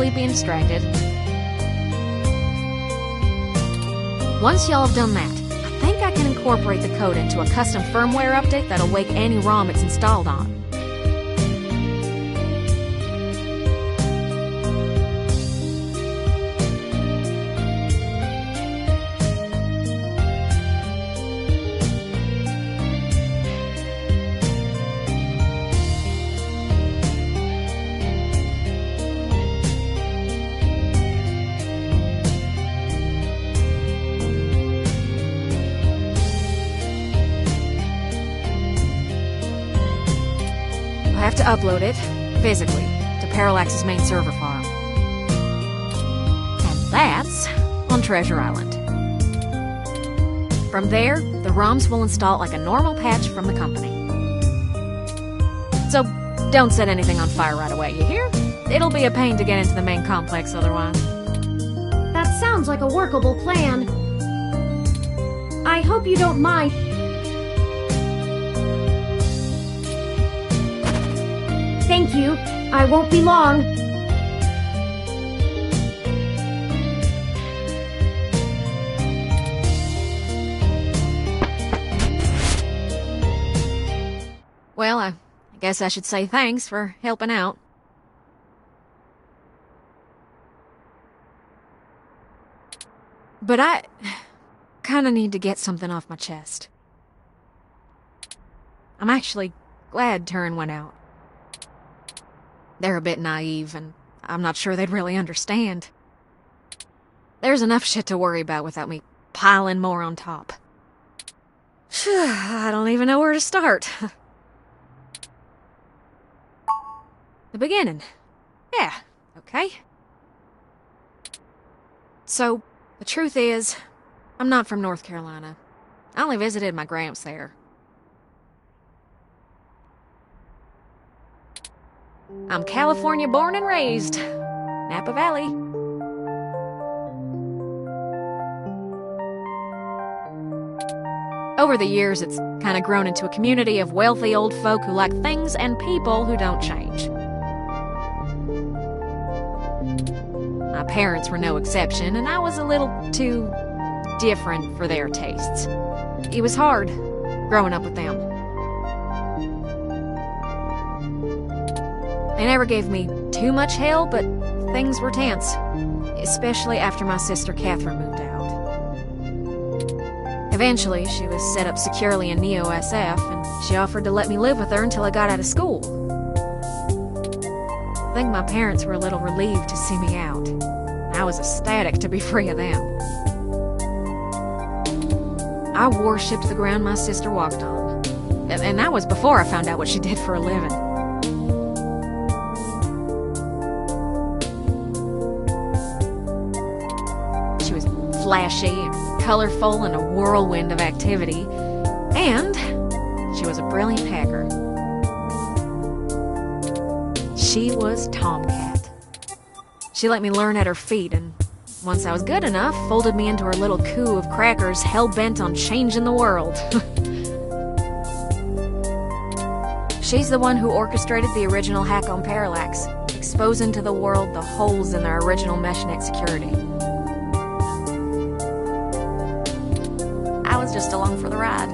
sleepy and distracted. Once y'all have done that, I think I can incorporate the code into a custom firmware update that'll wake any ROM it's installed on. I have to upload it, physically, to Parallax's main server farm. And that's on Treasure Island. From there, the ROMs will install like a normal patch from the company. So, don't set anything on fire right away, you hear? It'll be a pain to get into the main complex otherwise. That sounds like a workable plan. I hope you don't mind. Thank you. I won't be long. Well, I guess I should say thanks for helping out. But I kinda need to get something off my chest. I'm actually glad Turin went out. They're a bit naive, and I'm not sure they'd really understand. There's enough shit to worry about without me piling more on top. I don't even know where to start. The beginning. Yeah, okay. So, the truth is, I'm not from North Carolina. I only visited my gramps there. I'm California born and raised. Napa Valley. Over the years, it's kind of grown into a community of wealthy old folk who like things and people who don't change. My parents were no exception, and I was a little too different for their tastes. It was hard growing up with them. They never gave me too much hell, but things were tense, especially after my sister Catherine moved out. Eventually, she was set up securely in Neo-SF, and she offered to let me live with her until I got out of school. I think my parents were a little relieved to see me out. I was ecstatic to be free of them. I worshipped the ground my sister walked on, and that was before I found out what she did for a living. She was flashy and colorful and a whirlwind of activity, and she was a brilliant hacker. She was Tomcat. She let me learn at her feet, and once I was good enough, folded me into her little coup of crackers hell-bent on changing the world. She's the one who orchestrated the original hack on Parallax, exposing to the world the holes in their original MeshNet security. I was just along for the ride.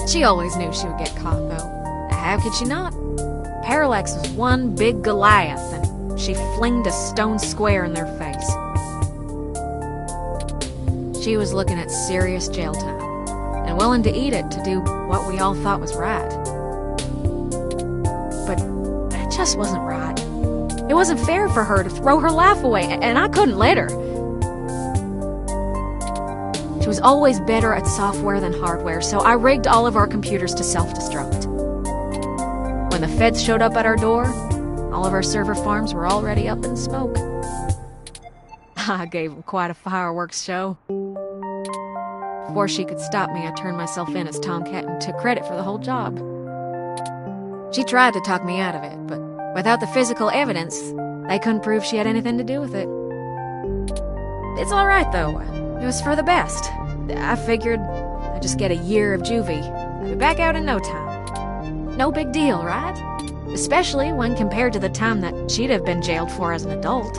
She always knew she would get caught, though. How could she not? Parallax was one big Goliath, and she flinged a stone square in their face. She was looking at serious jail time, and willing to eat it to do what we all thought was right. But it just wasn't right. It wasn't fair for her to throw her life away, and I couldn't let her. She was always better at software than hardware, so I rigged all of our computers to self-destruct. When the feds showed up at our door, all of our server farms were already up in smoke. I gave them quite a fireworks show. Before she could stop me, I turned myself in as Tomcat and took credit for the whole job. She tried to talk me out of it, but without the physical evidence, they couldn't prove she had anything to do with it. It's alright, though. It was for the best. I figured I'd just get a year of juvie. I'd be back out in no time. No big deal, right? Especially when compared to the time that she'd have been jailed for as an adult.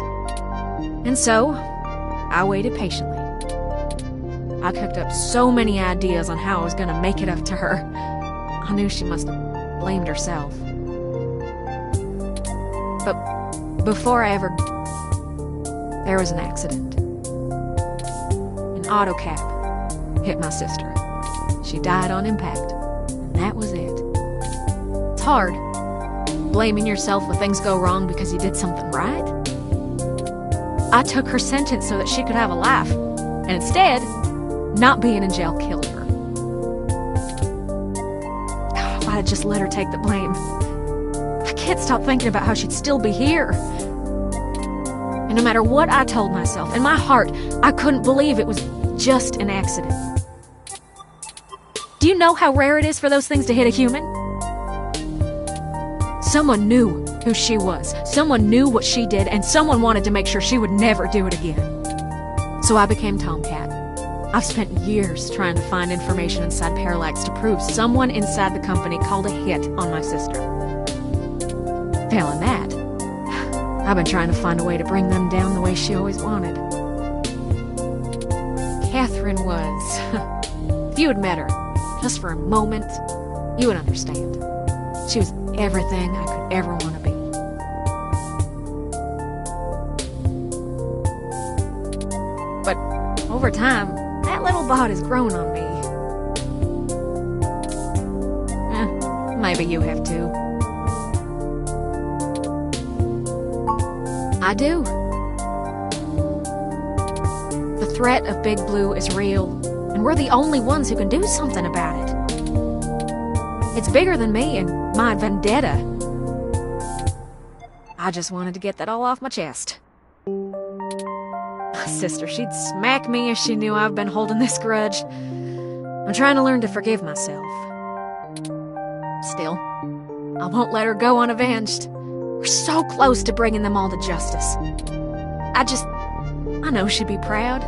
And so, I waited patiently. I cooked up so many ideas on how I was gonna make it up to her. I knew she must have blamed herself. But before I ever... there was an accident. An auto cab hit my sister. She died on impact, and that was it. It's hard, blaming yourself when things go wrong because you did something right. I took her sentence so that she could have a life, and instead, not being in jail killed her. If I had just let her take the blame. I can't stop thinking about how she'd still be here. And no matter what I told myself, in my heart, I couldn't believe it was just an accident. Do you know how rare it is for those things to hit a human? Someone knew who she was, someone knew what she did, and someone wanted to make sure she would never do it again. So I became Tomcat. I've spent years trying to find information inside Parallax to prove someone inside the company called a hit on my sister. Failing that, I've been trying to find a way to bring them down the way she always wanted. Catherine was... if you had met her, just for a moment, you would understand. She was everything I could ever want to be. But over time, that little bot has grown on me. Maybe you have too. I do. The threat of Big Blue is real, and we're the only ones who can do something about it. It's bigger than me and my vendetta. I just wanted to get that all off my chest. My sister, she'd smack me if she knew I've been holding this grudge. I'm trying to learn to forgive myself. Still, I won't let her go unavenged. We're so close to bringing them all to justice. I know she'd be proud.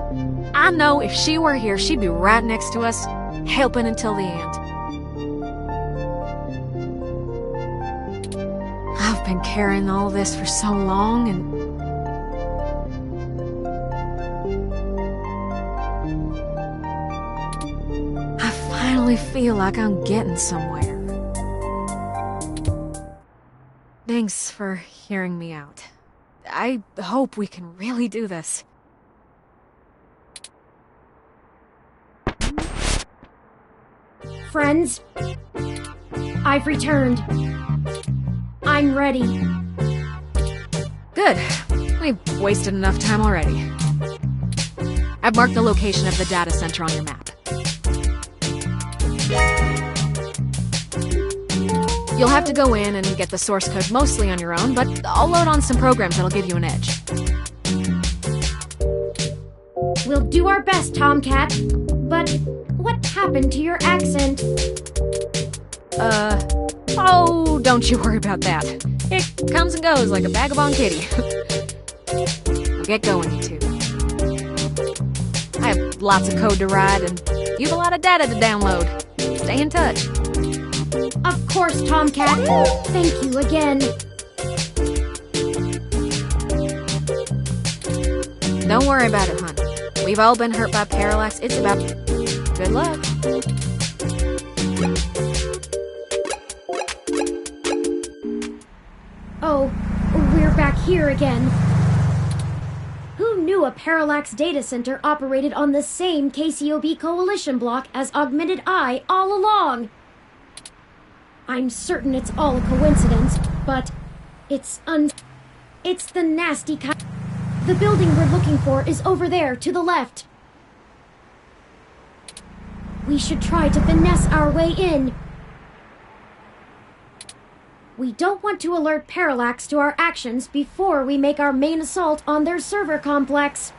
I know if she were here, she'd be right next to us, helping until the end. I've been carrying all this for so long, and I finally feel like I'm getting somewhere. Thanks for hearing me out. I hope we can really do this. Friends, I've returned. I'm ready. Good. We've wasted enough time already. I've marked the location of the data center on your map. You'll have to go in and get the source code mostly on your own, but I'll load on some programs that'll give you an edge. We'll do our best, Tomcat. But what happened to your accent? Oh, don't you worry about that. It comes and goes like a vagabond kitty. Get going, you two. I have lots of code to write, and you have a lot of data to download. Stay in touch. Of course, Tomcat. Thank you again. Don't worry about it, hon. We've all been hurt by Parallax. It's about... good luck. Oh, we're back here again. Who knew a Parallax data center operated on the same KCOB coalition block as Augmented Eye all along? I'm certain it's all a coincidence, but it's the nasty kind. The building we're looking for is over there, to the left. We should try to finesse our way in. We don't want to alert Parallax to our actions before we make our main assault on their server complex.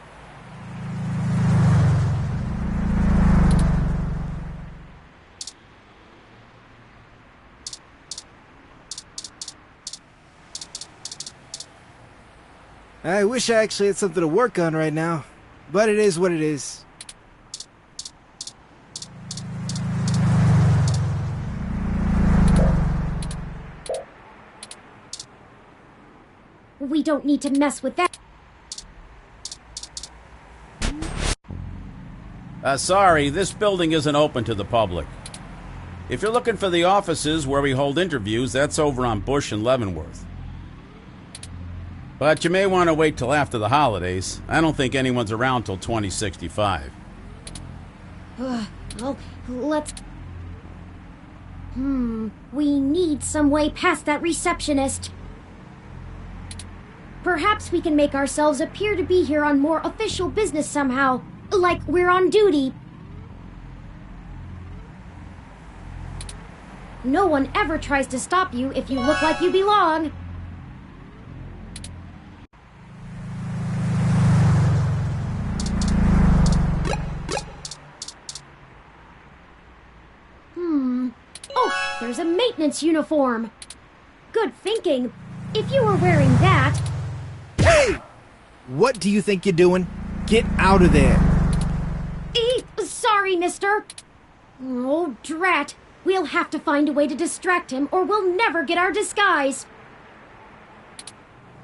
I wish I actually had something to work on right now, but it is what it is. We don't need to mess with that. Sorry, this building isn't open to the public. If you're looking for the offices where we hold interviews, that's over on Bush and Leavenworth. But you may want to wait till after the holidays. I don't think anyone's around till 2065. Well, let's... We need some way past that receptionist. Perhaps we can make ourselves appear to be here on more official business somehow. Like we're on duty. No one ever tries to stop you if you look like you belong. Oh, there's a maintenance uniform. Good thinking. If you were wearing that... Hey! What do you think you're doing? Get out of there! Sorry, mister. Oh, drat. We'll have to find a way to distract him, or we'll never get our disguise.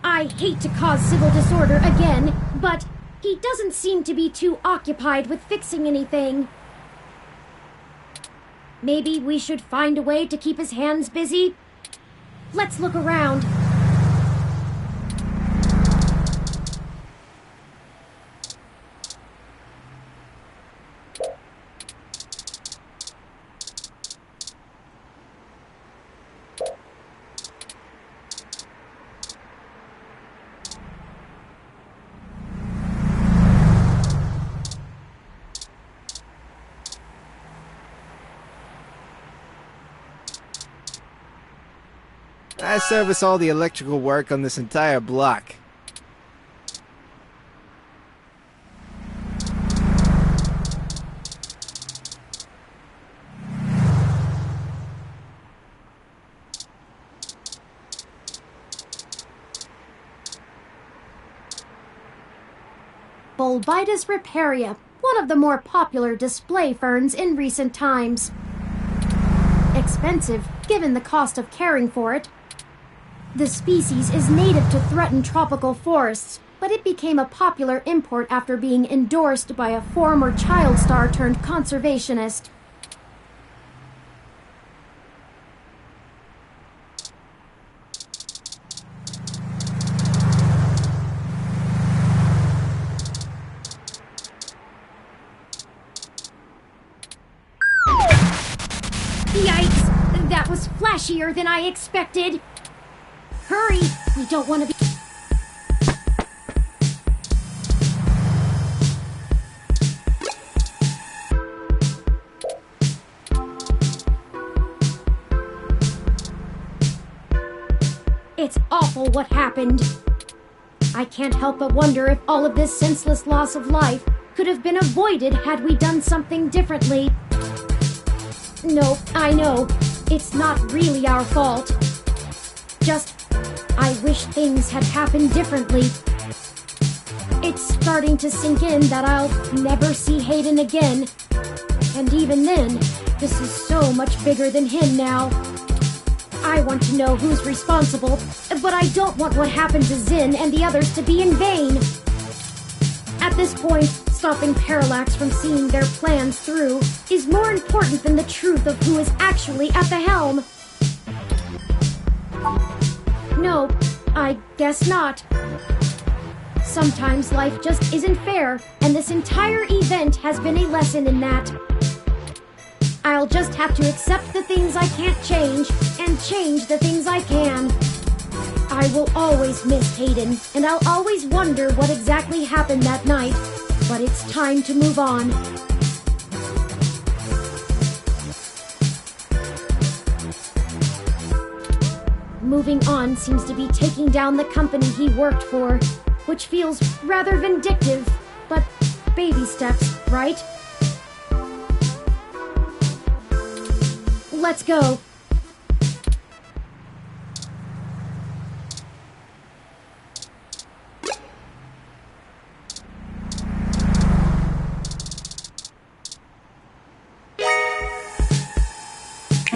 I hate to cause civil disorder again, but he doesn't seem to be too occupied with fixing anything. Maybe we should find a way to keep his hands busy? Let's look around. I service all the electrical work on this entire block. Bulbitis riparia, one of the more popular display ferns in recent times. Expensive, given the cost of caring for it. The species is native to threatened tropical forests, but it became a popular import after being endorsed by a former child star turned conservationist. Yikes! That was flashier than I expected! Hurry! We don't want to be... It's awful what happened. I can't help but wonder if all of this senseless loss of life could have been avoided had we done something differently. No, I know. It's not really our fault. Just, I wish things had happened differently. It's starting to sink in that I'll never see Hayden again. And even then, this is so much bigger than him now. I want to know who's responsible, but I don't want what happened to Zinn and the others to be in vain. At this point, stopping Parallax from seeing their plans through is more important than the truth of who is actually at the helm. No, I guess not. Sometimes life just isn't fair, and this entire event has been a lesson in that. I'll just have to accept the things I can't change, and change the things I can. I will always miss Hayden, and I'll always wonder what exactly happened that night, but it's time to move on. Moving on seems to be taking down the company he worked for, which feels rather vindictive, but baby steps, right? Let's go.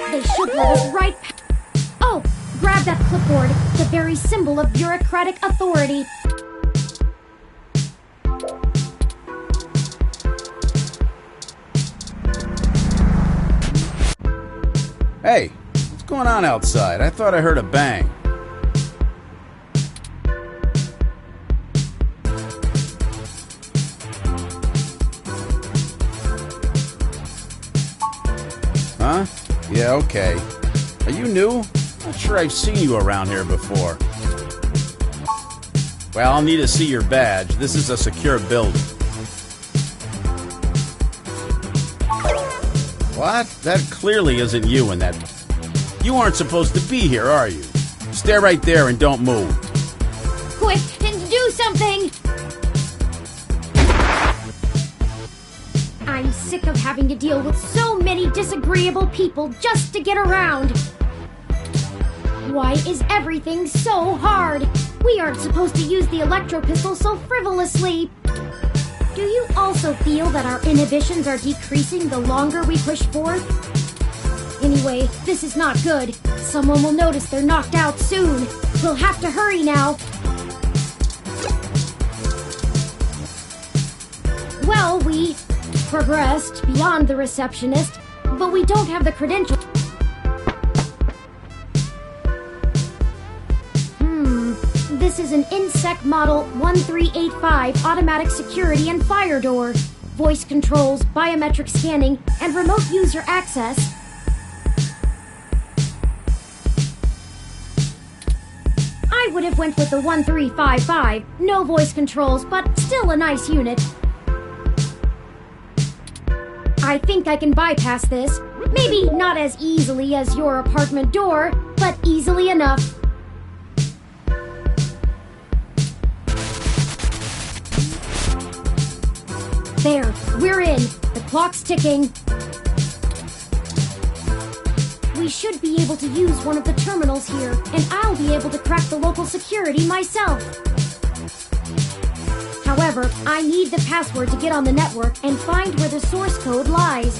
They should let us right... Oh, grab Grab that clipboard, the very symbol of bureaucratic authority. Hey, what's going on outside? I thought I heard a bang. Huh? Yeah, okay. Are you new? Not sure I've seen you around here before. Well, I'll need to see your badge. This is a secure building. What? That clearly isn't you in that... You aren't supposed to be here, are you? Stay right there and don't move. Quick, and do something! I'm sick of having to deal with so many disagreeable people just to get around. Why is everything so hard? We aren't supposed to use the electro pistol so frivolously. Do you also feel that our inhibitions are decreasing the longer we push forth? Anyway, this is not good. Someone will notice they're knocked out soon. We'll have to hurry now. Well, we progressed beyond the receptionist, but we don't have the credentials. This is an Insect Model 1385 automatic security and fire door. Voice controls, biometric scanning, and remote user access. I would have went with the 1355. No voice controls, but still a nice unit. I think I can bypass this. Maybe not as easily as your apartment door, but easily enough. There, we're in. The clock's ticking. We should be able to use one of the terminals here, and I'll be able to crack the local security myself. However, I need the password to get on the network and find where the source code lies.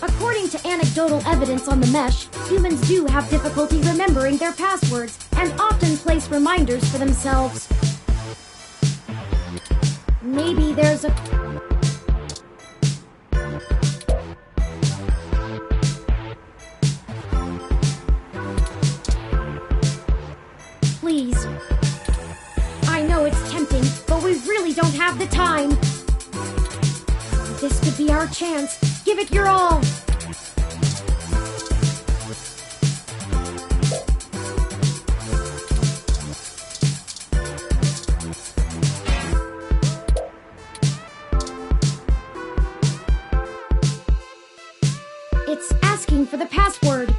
According to anecdotal evidence on the mesh, humans do have difficulty remembering their passwords and often place reminders for themselves. Maybe there's a... Please. I know it's tempting, but we really don't have the time. This could be our chance. Give it your all. It's asking for the password.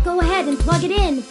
Go ahead and plug it in.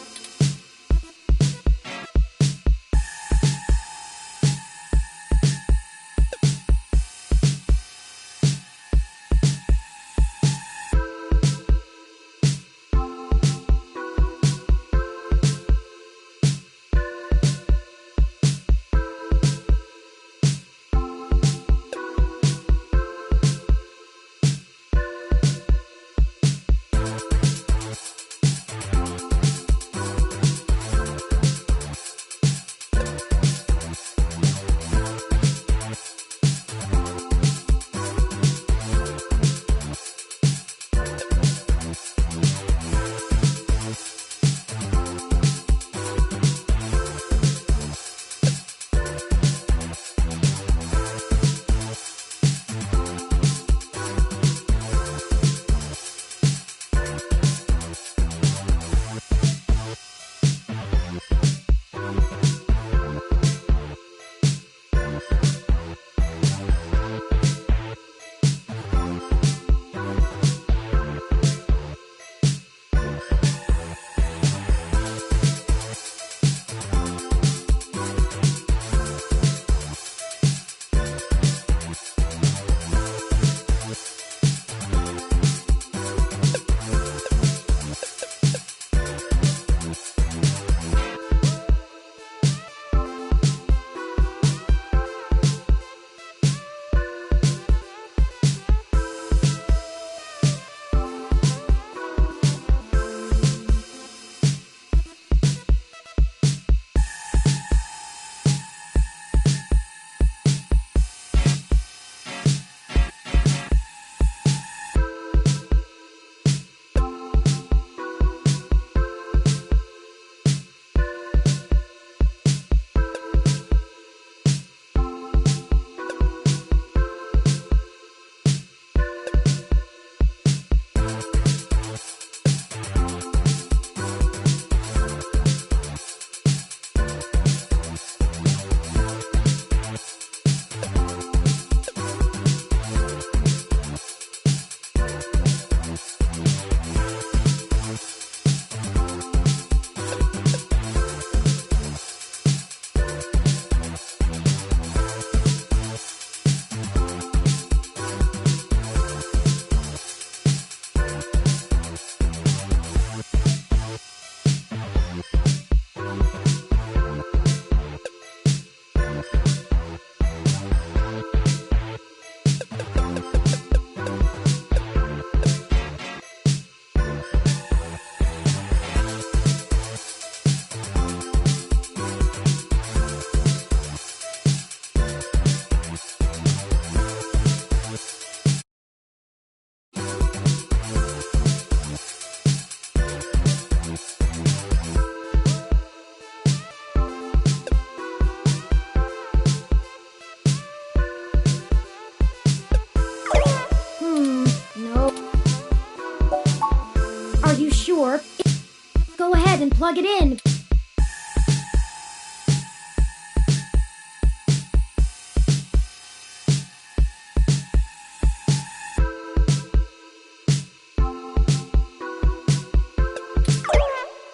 plug it in.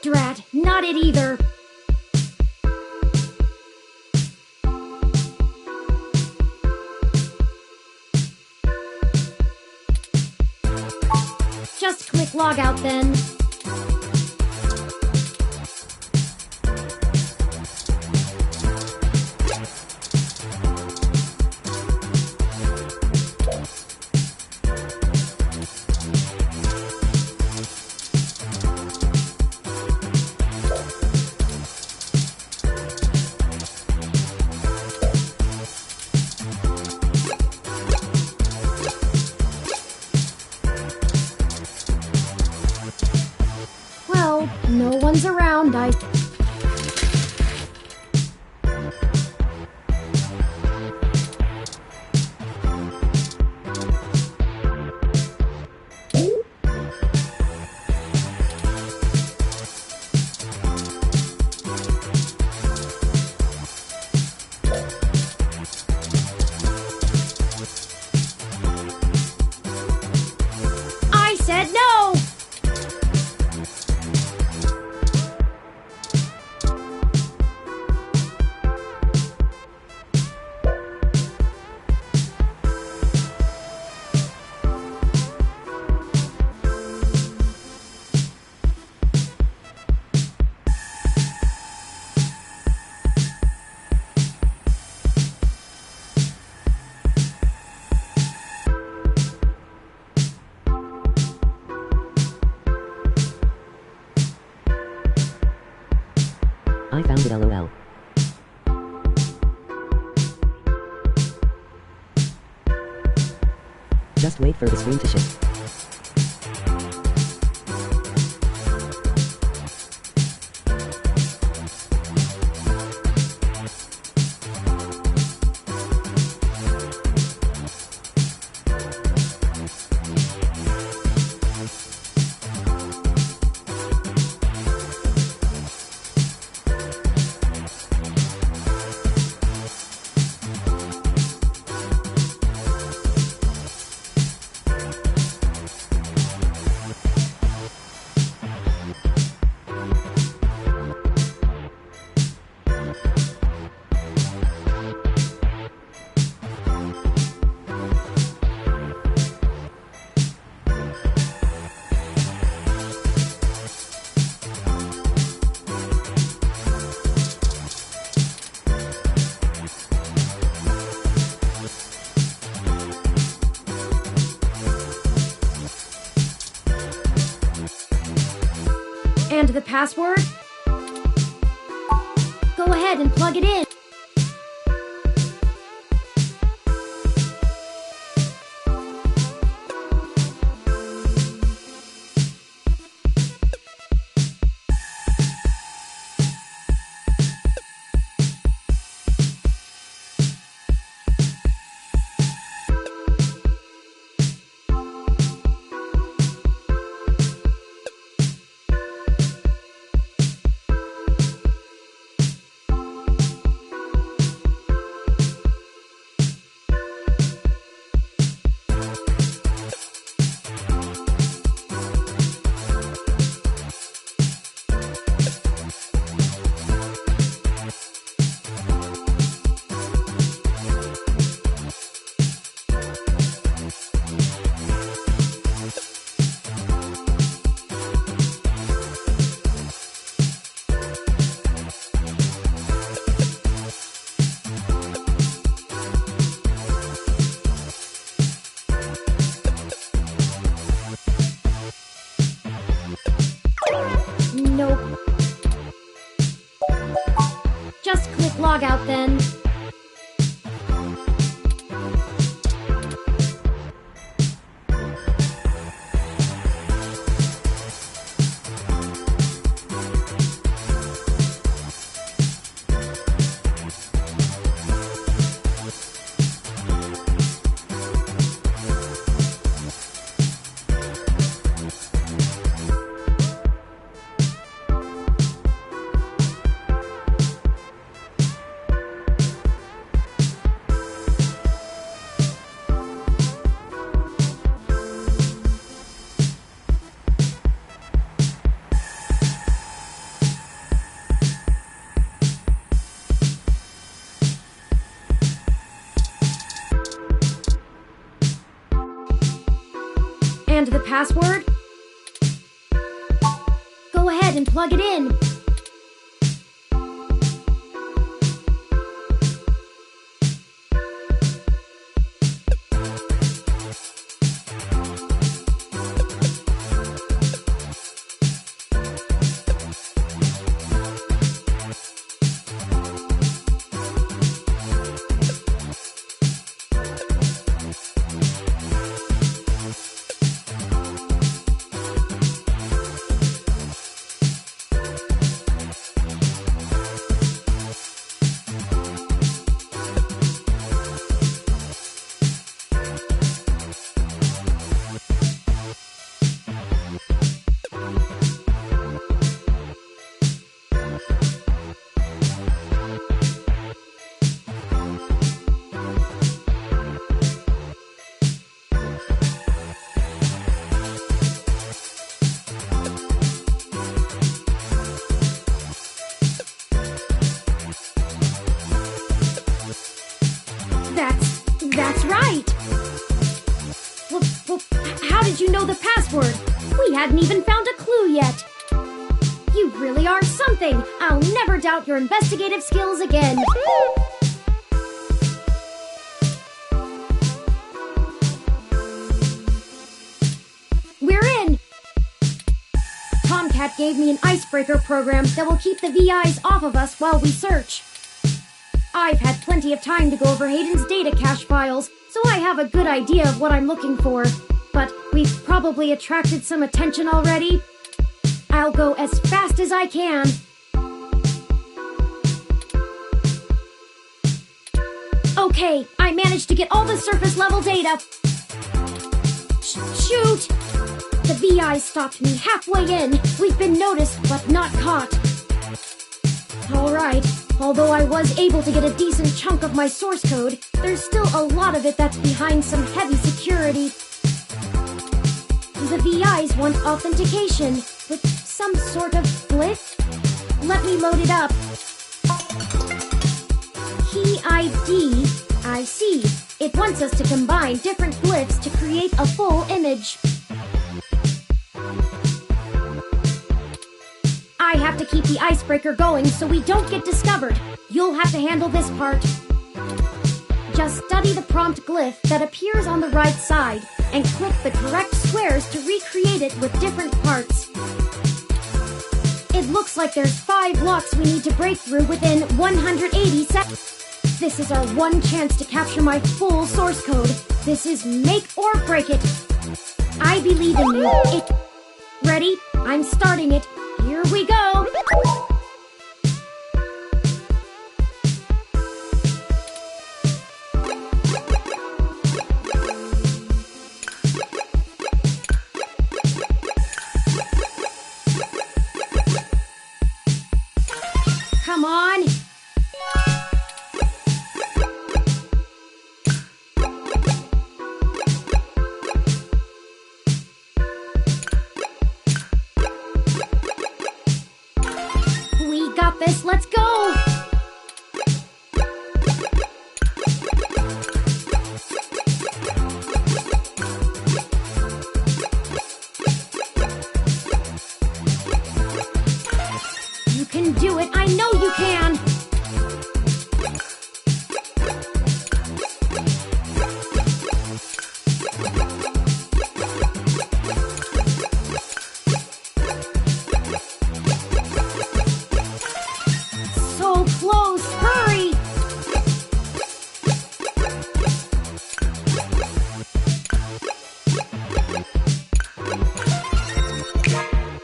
Drat, not it either. Just click log out then. Well, no one's around, I said no! I found it, lol. Just wait for the screen to shift. And the password? Go ahead and plug it in. Nope. Just click log out then. the password? Go ahead and plug it in. That's right! Well, how did you know the password? We hadn't even found a clue yet. You really are something! I'll never doubt your investigative skills again. We're in! Tomcat gave me an icebreaker program that will keep the VIs off of us while we search. I've had plenty of time to go over Hayden's data cache files, so I have a good idea of what I'm looking for. But we've probably attracted some attention already. I'll go as fast as I can. Okay, I managed to get all the surface level data. Shoot! The VI stopped me halfway in. We've been noticed, but not caught. Alright, although I was able to get a decent chunk of my source code, there's still a lot of it that's behind some heavy security. The VIs want authentication with some sort of glyph. Let me load it up. Key ID. I see. It wants us to combine different glyphs to create a full image. I have to keep the icebreaker going so we don't get discovered. You'll have to handle this part. Just study the prompt glyph that appears on the right side and click the correct squares to recreate it with different parts. It looks like there's 5 blocks we need to break through within 180 seconds. This is our one chance to capture my full source code. This is make or break it. I believe in you. Ready? I'm starting it. Here we go! Come on! We got this, let's go! You can do it, I know you can! So close, hurry!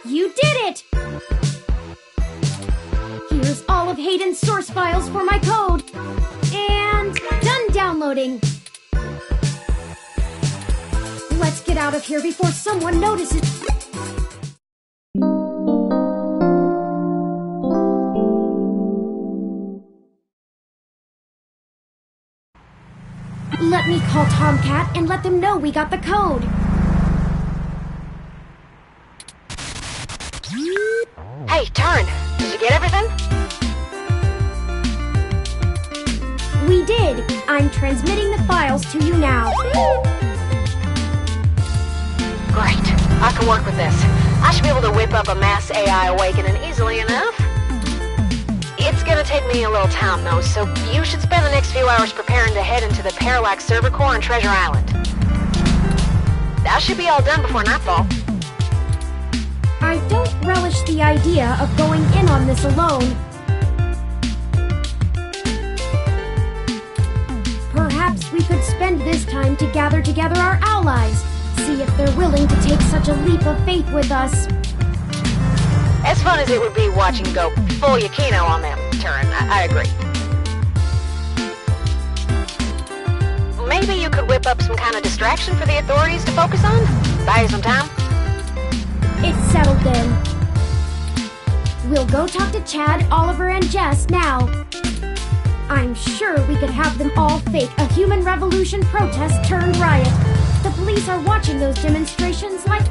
You did it! Here's all of Hayden's source files for my code. And done downloading. Let's get out of here before someone notices. Let me call Tomcat and let them know we got the code. Hey, Turn! Did you get everything? We did. I'm transmitting the files to you now. Great. can work with this. I should be able to whip up a mass AI awakening easily enough. It's gonna take me a little time, though, so you should spend the next few hours preparing to head into the Parallax server core on Treasure Island. I should be all done before nightfall. I don't relish the idea of going in on this alone. Perhaps we could spend this time to gather together our allies, see if they're willing to take such a leap of faith with us. As fun as it would be watching you go full Yukino on them, Turin, I agree. Maybe you could whip up some kind of distraction for the authorities to focus on? Buy you some time? It's settled then. We'll go talk to Chad, Oliver, and Jess now. I'm sure we could have them all fake a human revolution protest turned riot. The police are watching those demonstrations like...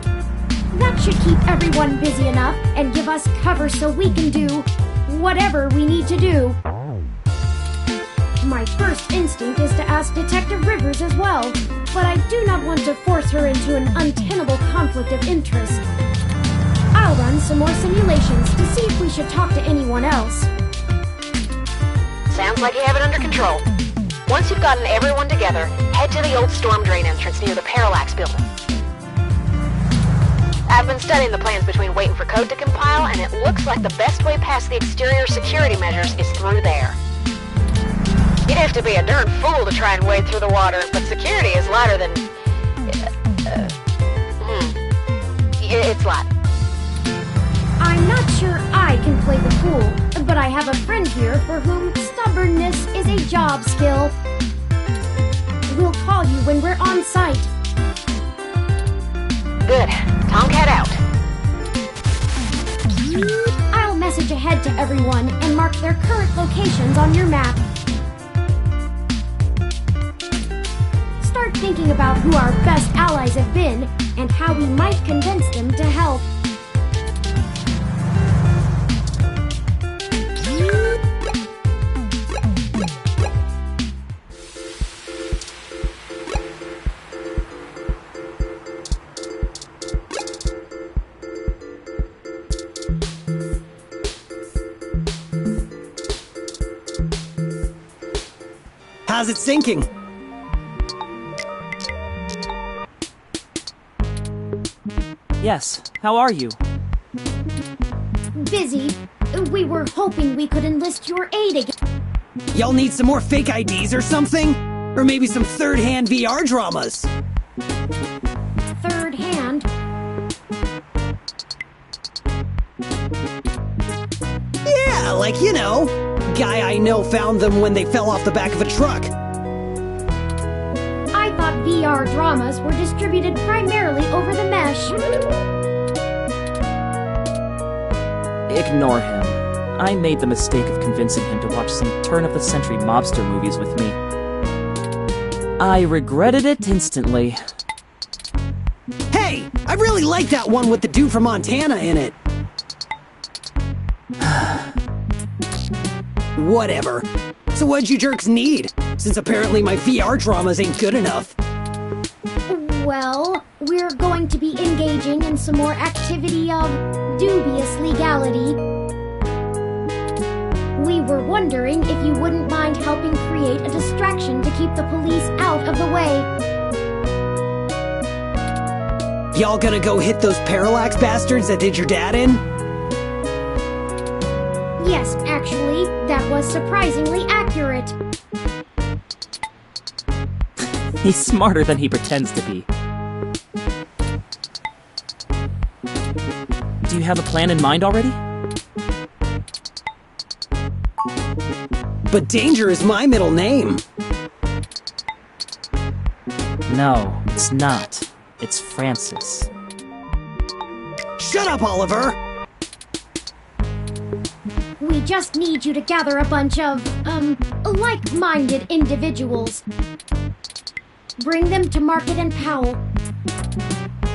That should keep everyone busy enough and give us cover so we can do whatever we need to do. My first instinct is to ask Detective Rivers as well, but I do not want to force her into an untenable conflict of interest. I'll run some more simulations to see if we should talk to anyone else. Sounds like you have it under control. Once you've gotten everyone together, head to the old storm drain entrance near the Parallax building. I've been studying the plans between waiting for code to compile, and it looks like the best way past the exterior security measures is through there. You'd have to be a darn fool to try and wade through the water, but security is lighter than... It's light. I'm not sure I can play the fool, but I have a friend here for whom stubbornness is a job skill. We'll call you when we're on site. Good. Tomcat out. I'll message ahead to everyone and mark their current locations on your map. Start thinking about who our best allies have been and how we might convince them to help. How's it sinking? Yes, how are you? Busy. We were hoping we could enlist your aid again. Y'all need some more fake IDs or something? Or maybe some third-hand VR dramas? Third hand? Yeah, like, you know, guy I know found them when they fell off the back of a truck. I thought VR dramas were distributed primarily over the mesh. Ignore him. I made the mistake of convincing him to watch some turn-of-the-century mobster movies with me. I regretted it instantly. Hey, I really like that one with the dude from Montana in it. Whatever. So what'd you jerks need? Since apparently my VR dramas ain't good enough. Well, we're going to be engaging in some more activity of dubious legality. We were wondering if you wouldn't mind helping create a distraction to keep the police out of the way. Y'all gonna go hit those Parallax bastards that did your dad in? Yes, actually, that was surprisingly accurate. He's smarter than he pretends to be. Do you have a plan in mind already? But Danger is my middle name. No, it's not. It's Francis. Shut up, Oliver! We just need you to gather a bunch of, like-minded individuals. Bring them to Market and Powell.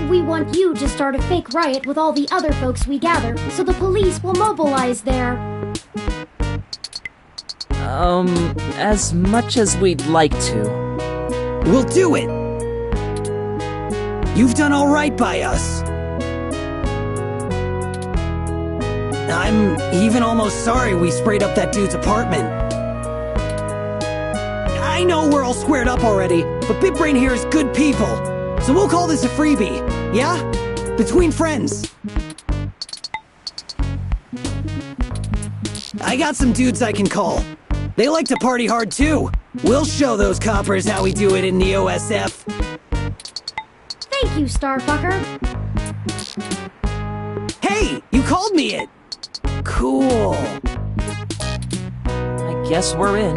We want you to start a fake riot with all the other folks we gather, so the police will mobilize there. As much as we'd like to. We'll do it! You've done all right by us. I'm even almost sorry we sprayed up that dude's apartment. I know we're all squared up already, but Big Brain here is good people. So we'll call this a freebie, yeah? Between friends. I got some dudes I can call. They like to party hard too. We'll show those coppers how we do it in the OSF. Thank you, Starfucker. Hey, you called me it. Cool. I guess we're in.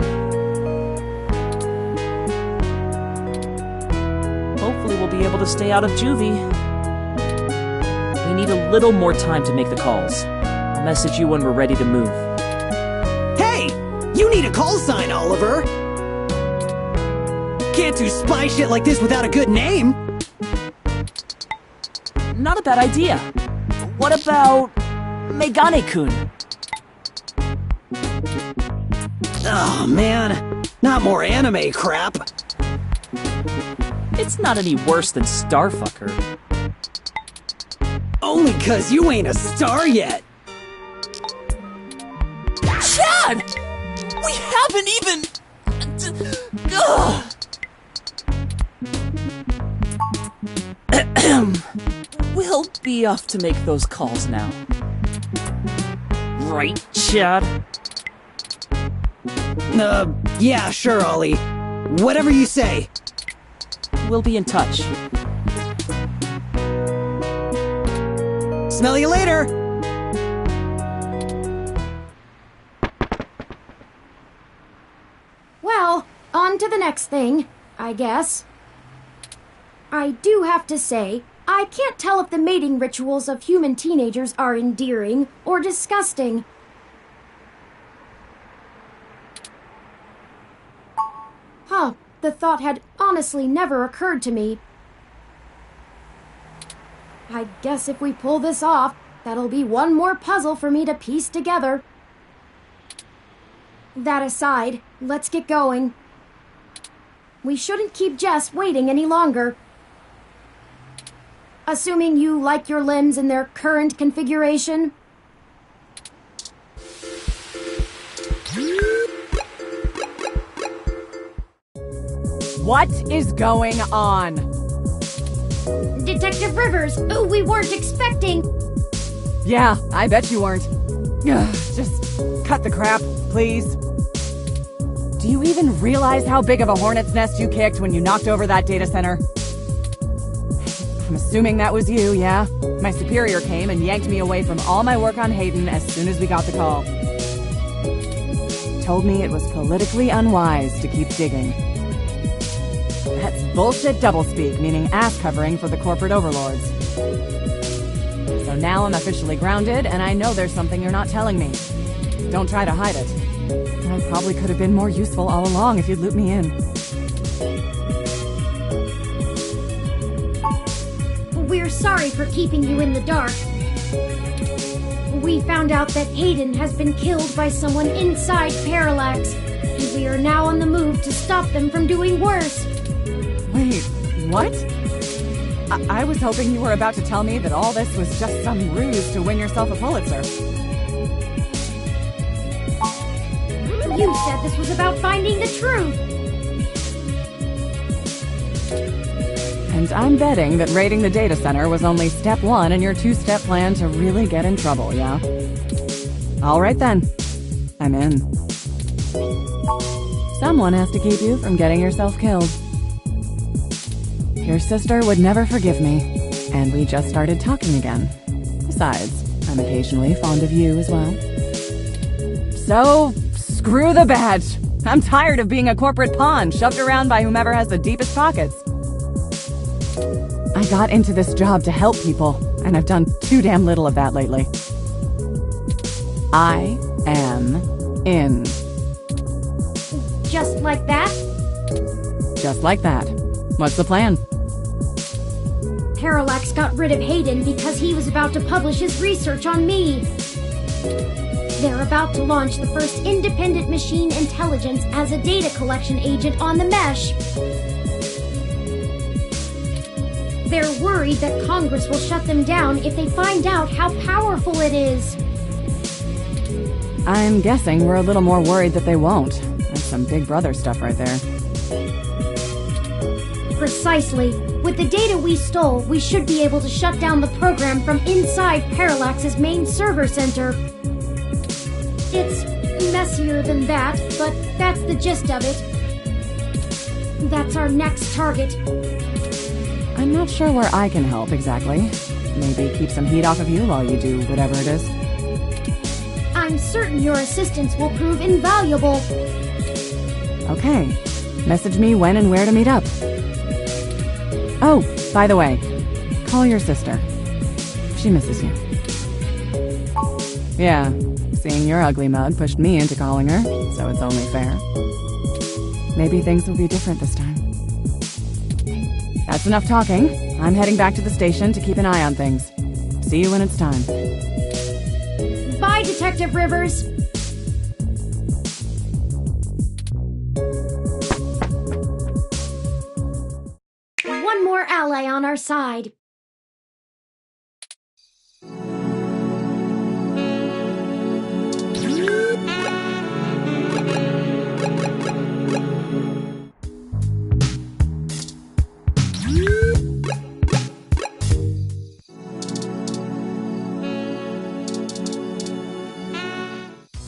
Hopefully we'll be able to stay out of juvie. We need a little more time to make the calls. I'll message you when we're ready to move. Hey! You need a call sign, Oliver! Can't do spy shit like this without a good name! Not a bad idea. What about Megane-kun? Oh man, not more anime crap. It's not any worse than Starfucker. Only 'cause you ain't a star yet. Chad! We haven't even... Ugh. We'll be off to make those calls now. Right, Chad? Yeah, sure, Ollie. Whatever you say. We'll be in touch. Smell you later! Well, on to the next thing, I guess. I do have to say, I can't tell if the mating rituals of human teenagers are endearing or disgusting. Huh, the thought had honestly never occurred to me. I guess if we pull this off, that'll be one more puzzle for me to piece together. That aside, let's get going. We shouldn't keep Jess waiting any longer. Assuming you like your limbs in their current configuration. What is going on? Detective Rivers, we weren't expecting... Yeah, I bet you weren't. Ugh, just cut the crap, please. Do you even realize how big of a hornet's nest you kicked when you knocked over that data center? I'm assuming that was you, yeah? My superior came and yanked me away from all my work on Hayden as soon as we got the call. Told me it was politically unwise to keep digging. That's bullshit doublespeak, meaning ass covering for the corporate overlords. So now I'm officially grounded, and I know there's something you're not telling me. Don't try to hide it. I probably could have been more useful all along if you'd loop me in. We're sorry for keeping you in the dark. We found out that Hayden has been killed by someone inside Parallax, and we are now on the move to stop them from doing worse. Wait, what? I was hoping you were about to tell me that all this was just some ruse to win yourself a Pulitzer. You said this was about finding the truth. And I'm betting that raiding the data center was only step one in your two-step plan to really get in trouble, yeah? All right then. I'm in. Someone has to keep you from getting yourself killed. Your sister would never forgive me, and we just started talking again. Besides, I'm occasionally fond of you as well. So, screw the badge! I'm tired of being a corporate pawn shoved around by whomever has the deepest pockets. I got into this job to help people, and I've done too damn little of that lately. I am in. Just like that? Just like that. What's the plan? Parallax got rid of Hayden because he was about to publish his research on me. They're about to launch the first independent machine intelligence as a data collection agent on the mesh. They're worried that Congress will shut them down if they find out how powerful it is. I'm guessing we're a little more worried that they won't. That's some Big Brother stuff right there. Precisely. With the data we stole, we should be able to shut down the program from inside Parallax's main server center. It's messier than that, but that's the gist of it. That's our next target. I'm not sure where I can help exactly. Maybe keep some heat off of you while you do whatever it is. I'm certain your assistance will prove invaluable. Okay. Message me when and where to meet up. Oh, by the way, call your sister. She misses you. Yeah, seeing your ugly mug pushed me into calling her, so it's only fair. Maybe things will be different this time. That's enough talking. I'm heading back to the station to keep an eye on things. See you when it's time. Bye, Detective Rivers. One more ally on our side.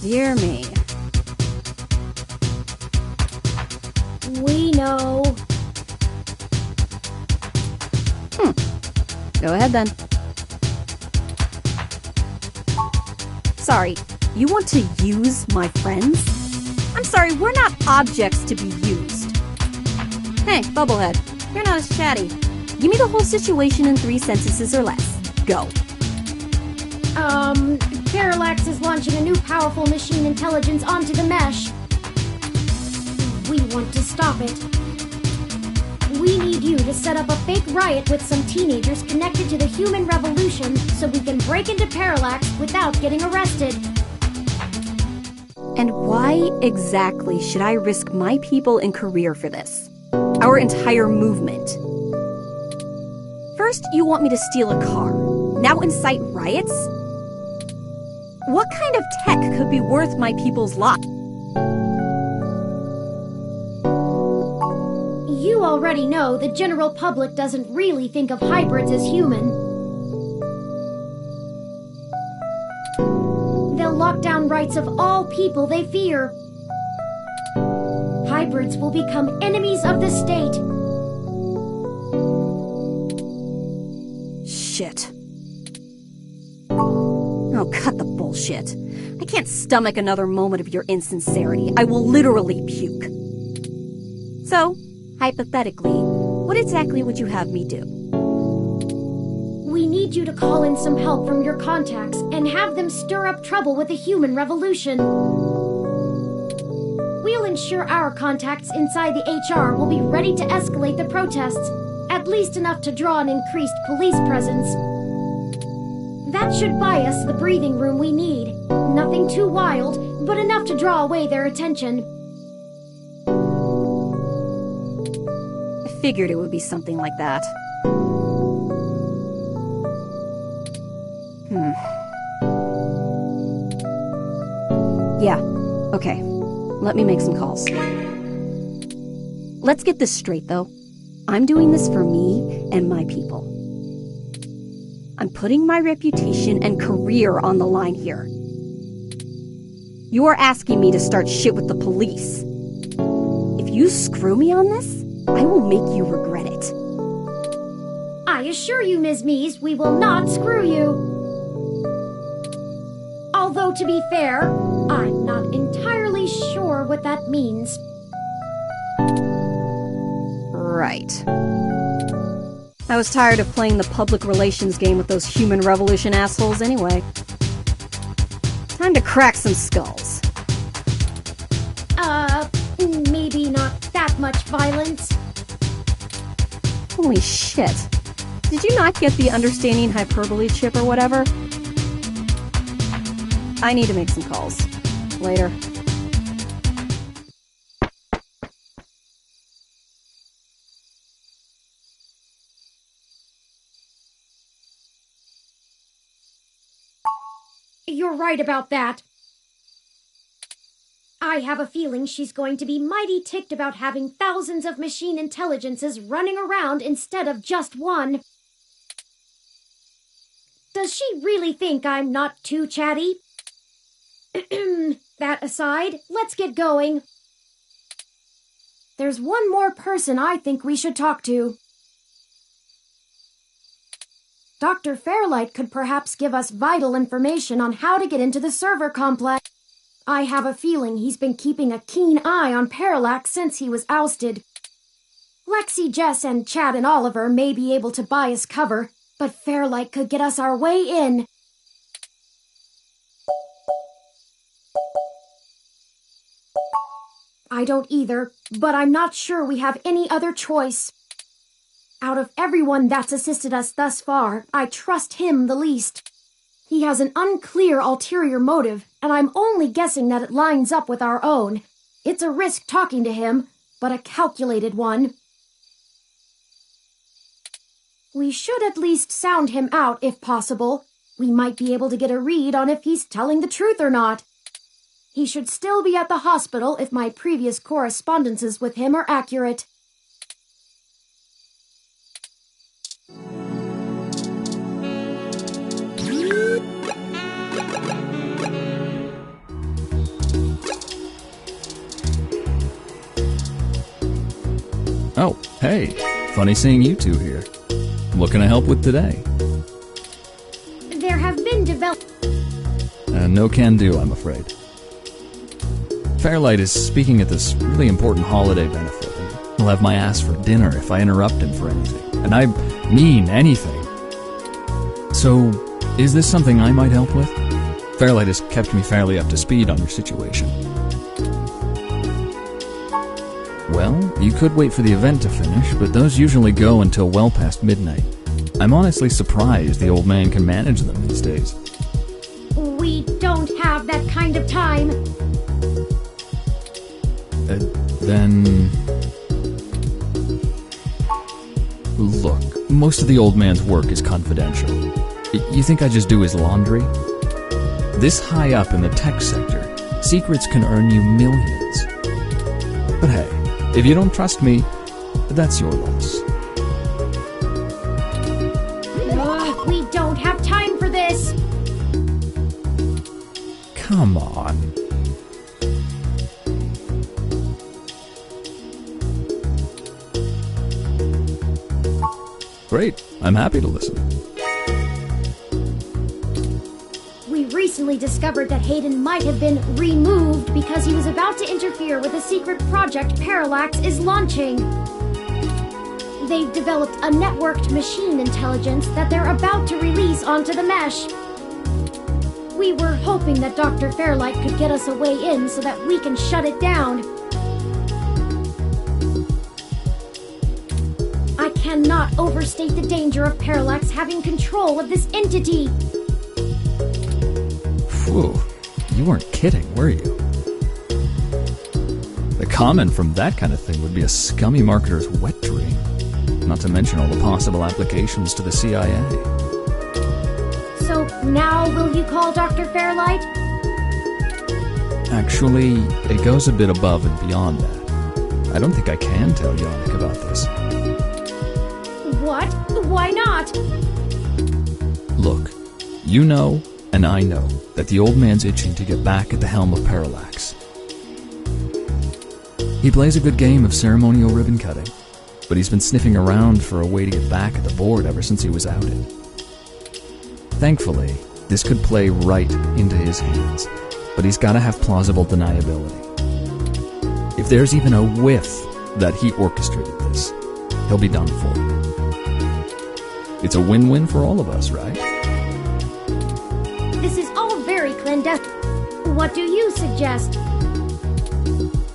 Dear me. We know. Go ahead then. Sorry, you want to use my friends? I'm sorry, we're not objects to be used. Hey, Bubblehead, you're not as chatty. Give me the whole situation in 3 sentences or less. Go. Parallax is launching a new powerful machine intelligence onto the mesh. We want to stop it. We need you to set up a fake riot with some teenagers connected to the human revolution so we can break into Parallax without getting arrested. And why exactly should I risk my people and career for this? Our entire movement. First, you want me to steal a car. Now incite riots? What kind of tech could be worth my people's lot? You already know the general public doesn't really think of hybrids as human. They'll lock down rights of all people they fear. Hybrids will become enemies of the state. Shit. Oh, cut the bullshit. I can't stomach another moment of your insincerity. I will literally puke. So, hypothetically, what exactly would you have me do? We need you to call in some help from your contacts and have them stir up trouble with the human revolution. We'll ensure our contacts inside the HR will be ready to escalate the protests, at least enough to draw an increased police presence. That should buy us the breathing room we need. Nothing too wild, but enough to draw away their attention. I figured it would be something like that. Yeah, okay. Let me make some calls. Let's get this straight, though. I'm doing this for me and my people. I'm putting my reputation and career on the line here. You're asking me to start shit with the police. If you screw me on this, I will make you regret it. I assure you, Ms. Mees, we will not screw you. Although, to be fair, I'm not entirely sure what that means. Right. I was tired of playing the public relations game with those human revolution assholes anyway. Time to crack some skulls. Maybe not that much violence. Holy shit. Did you not get the understanding hyperbole chip or whatever? I need to make some calls. Later. You're right about that. I have a feeling she's going to be mighty ticked about having thousands of machine intelligences running around instead of just one. Does she really think I'm not too chatty? That aside, let's get going. There's one more person I think we should talk to. Dr. Fairlight could perhaps give us vital information on how to get into the server complex. I have a feeling he's been keeping a keen eye on Parallax since he was ousted. Lexi, Jess, and Chad and Oliver may be able to buy us cover, but Fairlight could get us our way in. I don't either, but I'm not sure we have any other choice. Out of everyone that's assisted us thus far, I trust him the least. He has an unclear ulterior motive, and I'm only guessing that it lines up with our own. It's a risk talking to him, but a calculated one. We should at least sound him out if possible. We might be able to get a read on if he's telling the truth or not. He should still be at the hospital if my previous correspondences with him are accurate. Oh, hey. Funny seeing you two here. What can I help with today? There have been No can do, I'm afraid. Fairlight is speaking at this really important holiday benefit, and he'll have my ass for dinner if I interrupt him for anything. And I mean anything. So, is this something I might help with? Fairlight has kept me fairly up to speed on your situation. Well, you could wait for the event to finish, but those usually go until well past midnight. I'm honestly surprised the old man can manage them these days. We don't have that kind of time. Then... Look, most of the old man's work is confidential. You think I just do his laundry? This high up in the tech sector, secrets can earn you millions. But hey, if you don't trust me, that's your loss. We don't have time for this. Come on. Great, I'm happy to listen. We recently discovered that Hayden might have been removed because he was about to interfere with a secret project Parallax is launching. They've developed a networked machine intelligence that they're about to release onto the mesh. We were hoping that Dr. Fairlight could get us a way in so that we can shut it down. I cannot overstate the danger of Parallax having control of this entity. Phew, you weren't kidding, were you? The comment from that kind of thing would be a scummy marketer's wet dream. Not to mention all the possible applications to the CIA. So now will you call Dr. Fairlight? Actually, it goes a bit above and beyond that. I don't think I can tell Yannick about this. What? Why not? Look, you know, and I know, that the old man's itching to get back at the helm of Parallax. He plays a good game of ceremonial ribbon cutting, but he's been sniffing around for a way to get back at the board ever since he was outed. Thankfully, this could play right into his hands, but he's gotta have plausible deniability. If there's even a whiff that he orchestrated this, he'll be done for. It's a win-win for all of us, right? This is all very clandestine. What do you suggest?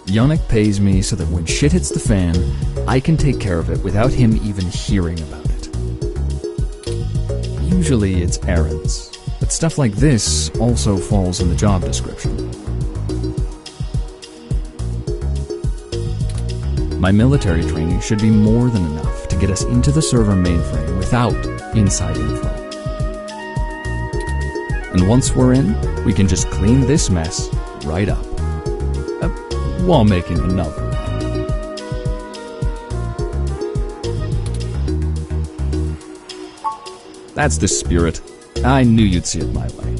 Yannick pays me so that when shit hits the fan, I can take care of it without him even hearing about it. Usually it's errands, but stuff like this also falls in the job description. My military training should be more than enough to get us into the server mainframe without inside info. And once we're in, we can just clean this mess right up. while making another. That's the spirit. I knew you'd see it my way.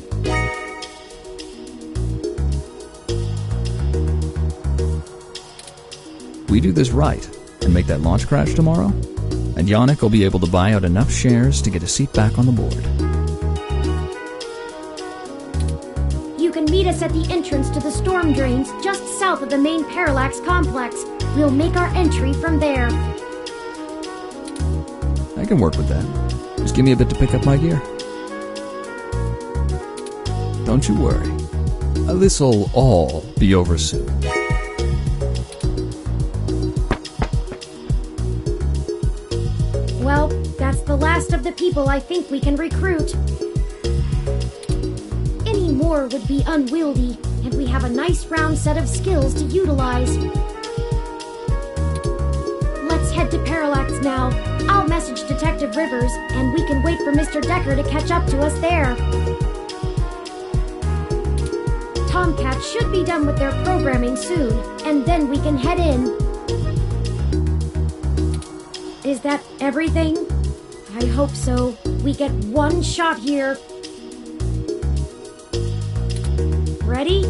We do this right and make that launch crash tomorrow, and Yannick will be able to buy out enough shares to get a seat back on the board. You can meet us at the entrance to the storm drains just south of the main Parallax complex. We'll make our entry from there. I can work with that. Just give me a bit to pick up my gear. Don't you worry. This'll all be over soon. Well, that's the last of the people I think we can recruit. Any more would be unwieldy, and we have a nice round set of skills to utilize. Let's head to Parallax now. I'll message Detective Rivers, and we can wait for Mr. Decker to catch up to us there. Tomcat should be done with their programming soon, and then we can head in. Is that everything? I hope so. We get one shot here. Ready?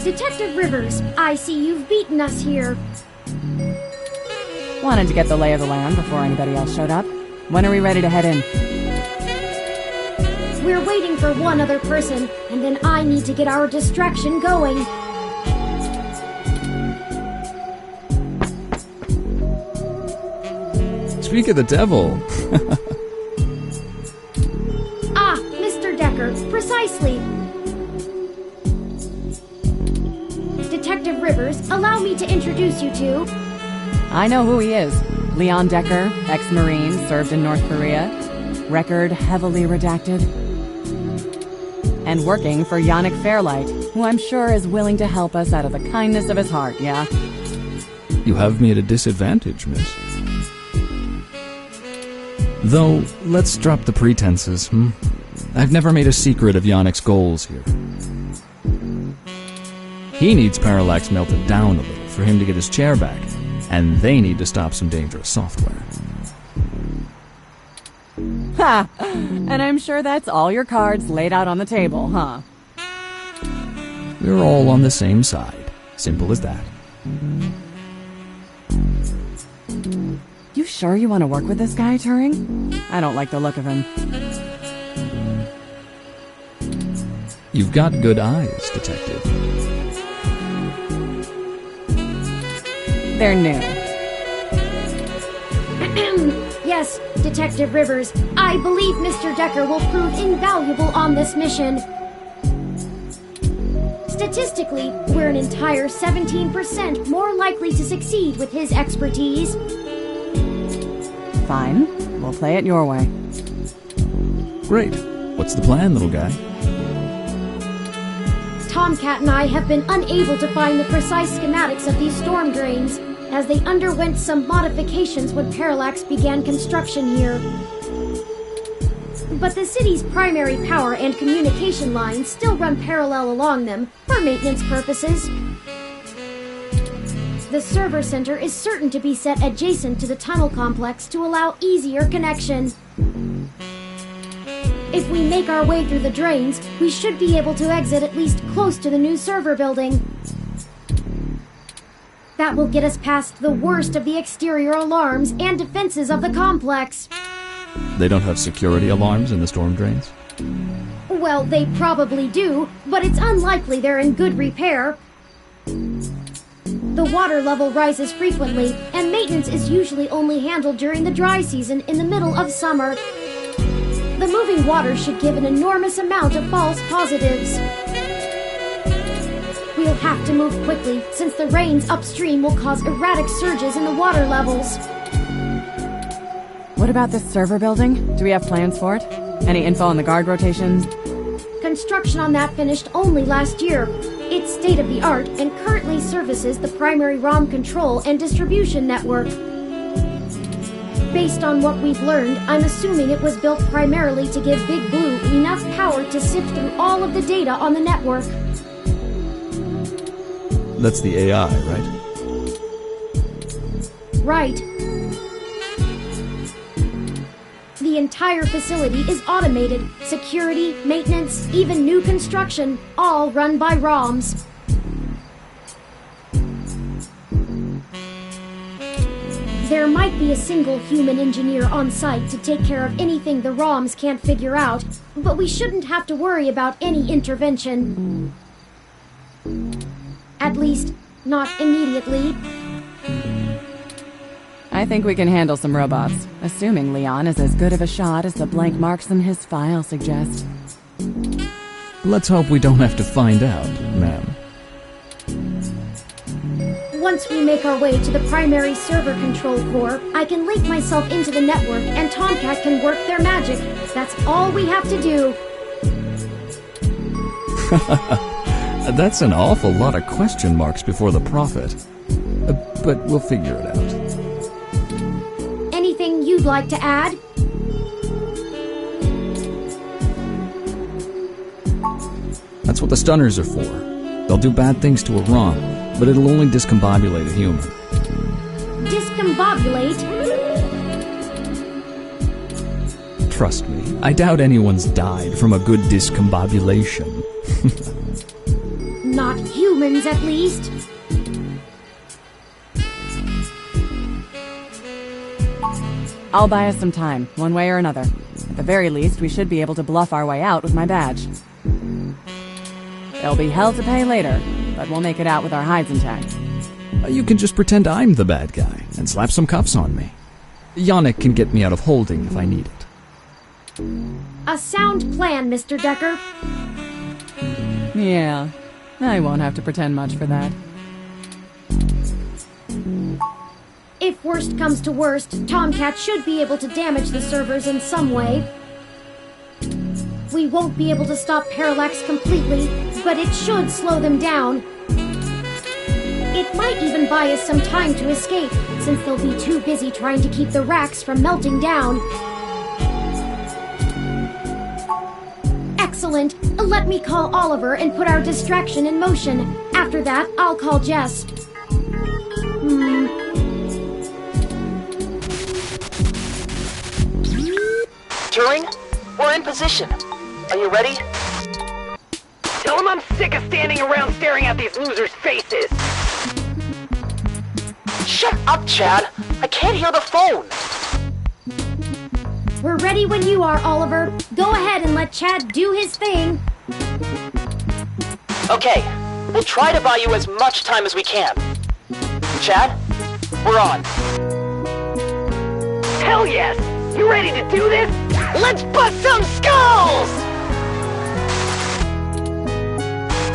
Detective Rivers, I see you've beaten us here. Wanted to get the lay of the land before anybody else showed up. When are we ready to head in? We're waiting for one other person, and then I need to get our distraction going. Speak of the devil. Ah, Mr. Decker, precisely. Detective Rivers, allow me to introduce you to... I know who he is. Leon Decker, ex-Marine, served in North Korea. Record heavily redacted. And working for Yannick Fairlight, who I'm sure is willing to help us out of the kindness of his heart, yeah? You have me at a disadvantage, miss. Though, let's drop the pretenses, I've never made a secret of Yannick's goals here. He needs Parallax melted down a little for him to get his chair back, and they need to stop some dangerous software. Ha! And I'm sure that's all your cards laid out on the table, huh? We're all on the same side. Simple as that. You sure you want to work with this guy, Turing? I don't like the look of him. You've got good eyes, Detective. They're new. Yes, Detective Rivers, I believe Mr. Decker will prove invaluable on this mission. Statistically, we're an entire 17% more likely to succeed with his expertise. Fine. We'll play it your way. Great. What's the plan, little guy? Tomcat and I have been unable to find the precise schematics of these storm drains, as they underwent some modifications when Parallax began construction here. But the city's primary power and communication lines still run parallel along them for maintenance purposes. The server center is certain to be set adjacent to the tunnel complex to allow easier connection. If we make our way through the drains, we should be able to exit at least close to the new server building. That will get us past the worst of the exterior alarms and defenses of the complex. They don't have security alarms in the storm drains? Well, they probably do, but it's unlikely they're in good repair. The water level rises frequently, and maintenance is usually only handled during the dry season in the middle of summer. The moving water should give an enormous amount of false positives. We'll have to move quickly, since the rains upstream will cause erratic surges in the water levels. What about this server building? Do we have plans for it? Any info on the guard rotations? Construction on that finished only last year. It's state-of-the-art and currently services the primary ROM control and distribution network. Based on what we've learned, I'm assuming it was built primarily to give Big Blue enough power to sift through all of the data on the network. That's the AI, right? Right. The entire facility is automated. Security, maintenance, even new construction, all run by ROMs. There might be a single human engineer on site to take care of anything the ROMs can't figure out, but we shouldn't have to worry about any intervention. At least, not immediately. I think we can handle some robots, assuming Leon is as good of a shot as the blank marks in his file suggest. Let's hope we don't have to find out, ma'am. Once we make our way to the primary server control core, I can link myself into the network and Tomcat can work their magic. That's all we have to do. That's an awful lot of question marks before the prophet. But we'll figure it out. Anything you'd like to add? That's what the stunners are for. They'll do bad things to a ROM, but it'll only discombobulate a human. Discombobulate? Trust me, I doubt anyone's died from a good discombobulation. Not humans, at least. I'll buy us some time, one way or another. At the very least, we should be able to bluff our way out with my badge. There'll be hell to pay later, but we'll make it out with our hides intact. You can just pretend I'm the bad guy and slap some cuffs on me. Yannick can get me out of holding if I need it. A sound plan, Mr. Decker. Yeah, I won't have to pretend much for that. If worst comes to worst, Tomcat should be able to damage the servers in some way. We won't be able to stop Parallax completely, but it should slow them down. It might even buy us some time to escape, since they'll be too busy trying to keep the racks from melting down. Excellent. Let me call Oliver and put our distraction in motion. After that, I'll call Jess. Turing, we're in position. Are you ready? Tell him I'm sick of standing around staring at these losers' faces. Shut up, Chad. I can't hear the phone. We're ready when you are, Oliver. Go ahead and let Chad do his thing. Okay, we'll try to buy you as much time as we can. Chad, we're on. Hell yes! You ready to do this? Let's bust some skulls!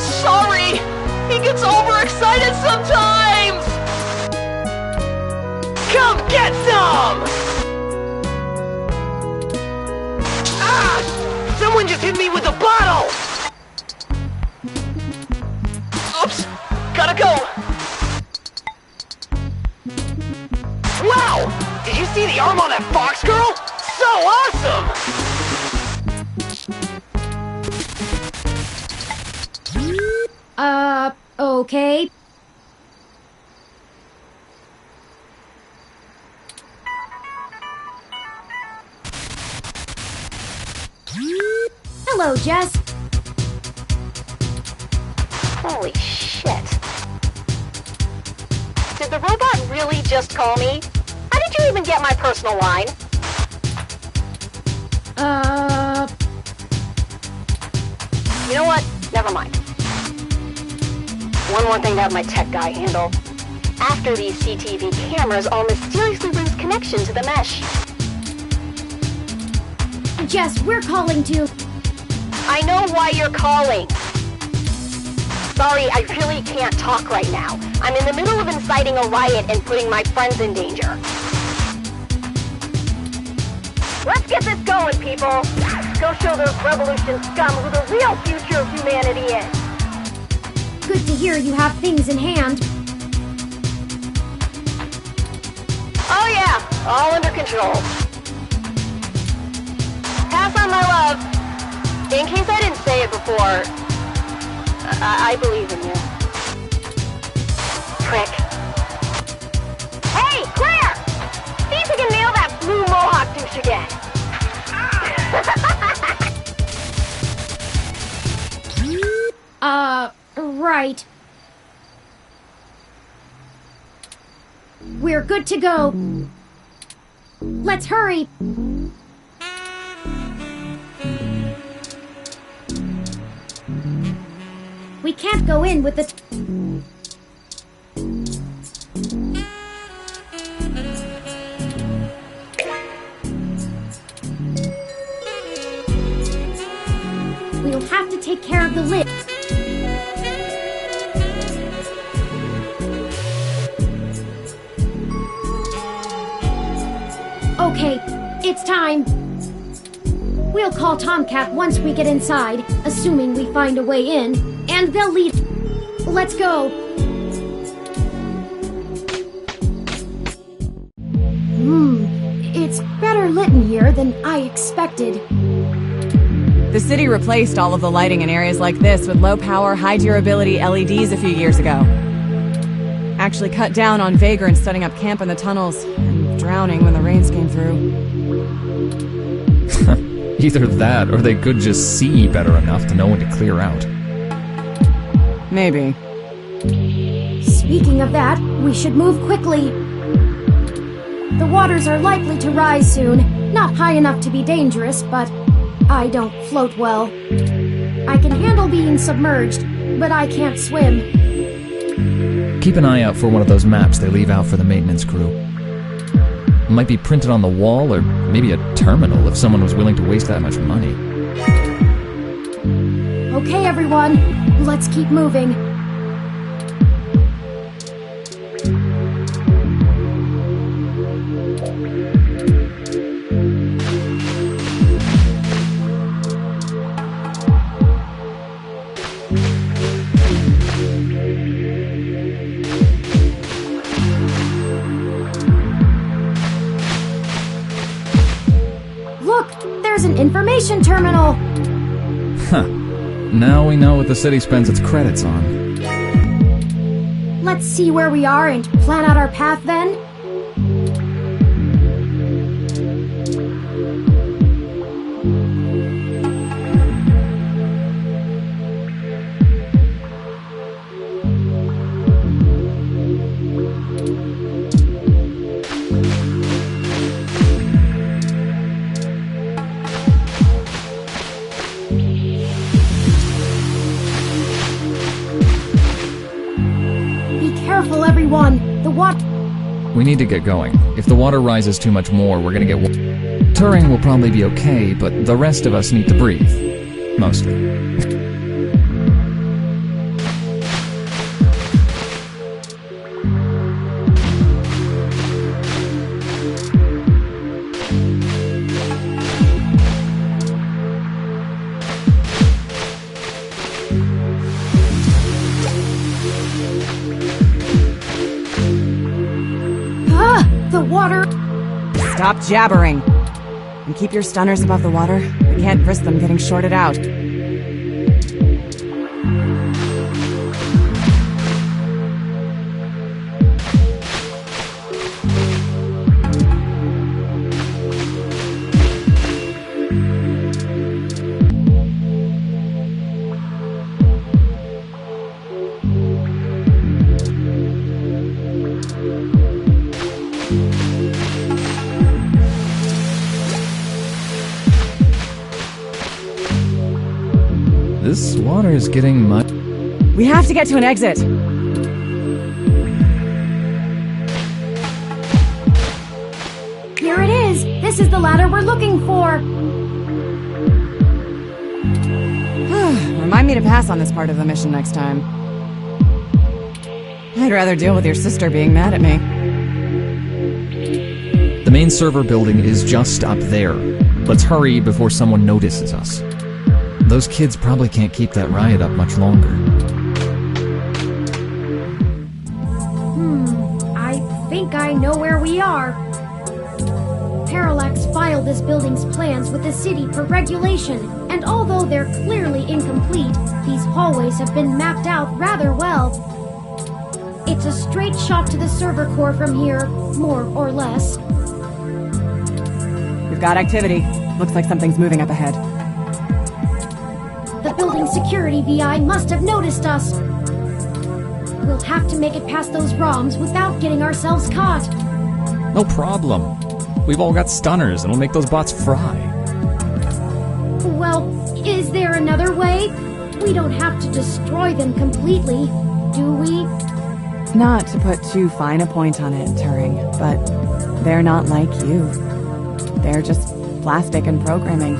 Sorry! He gets overexcited sometimes! Come get some! Ah! Someone just hit me with a bottle! Oops! Gotta go! Wow! Did you see the arm on that Fox girl? So awesome! Okay. Hello, Jess. Holy shit. Did the robot really just call me? How did you even get my personal line? You know what? Never mind. One more thing to have my tech guy handle. After these CTV cameras all mysteriously lose connection to the mesh. Jess, we're calling to... I know why you're calling. Sorry, I really can't talk right now. I'm in the middle of inciting a riot and putting my friends in danger. Let's get this going, people! Go show those revolution scum who the real future of humanity is! Good to hear you have things in hand. Oh yeah, all under control. Pass on my love. In case I didn't say it before, I believe in you. Prick. Hey, Claire! See if you can nail that blue mohawk douche again. Right. We're good to go. Let's hurry. We can't go in with this. We'll have to take care of the lid. Okay, it's time. We'll call Tomcat once we get inside, assuming we find a way in, and they'll lead. Let's go. It's better lit in here than I expected. The city replaced all of the lighting in areas like this with low-power, high-durability LEDs a few years ago. Actually cut down on vagrants setting up camp in the tunnels and drowning when the rains came through. Either that, or they could just see better enough to know when to clear out. Maybe. Speaking of that, we should move quickly. The waters are likely to rise soon. Not high enough to be dangerous, but I don't float well. I can handle being submerged, but I can't swim. Keep an eye out for one of those maps they leave out for the maintenance crew. It might be printed on the wall, or maybe a terminal if someone was willing to waste that much money. Okay, everyone, let's keep moving. Information terminal! Huh. Now we know what the city spends its credits on. Let's see where we are and plan out our path then. We need to get going. If the water rises too much more, we're gonna get... Turing will probably be okay, but the rest of us need to breathe. Mostly. Stop jabbering! And keep your stunners above the water. We can't risk them getting shorted out. This water is getting much... We have to get to an exit! Here it is! This is the ladder we're looking for! me to pass on this part of the mission next time. I'd rather deal with your sister being mad at me. The main server building is just up there. Let's hurry before someone notices us. Those kids probably can't keep that riot up much longer. I think I know where we are. Parallax filed this building's plans with the city per regulation, and although they're clearly incomplete, these hallways have been mapped out rather well. It's a straight shot to the server core from here, more or less. We've got activity. Looks like something's moving up ahead. The building security VI must have noticed us. We'll have to make it past those ROMs without getting ourselves caught. No problem. We've all got stunners and we'll make those bots fry. Well, is there another way? We don't have to destroy them completely, do we? Not to put too fine a point on it, Turing, but they're not like you. They're just plastic and programming.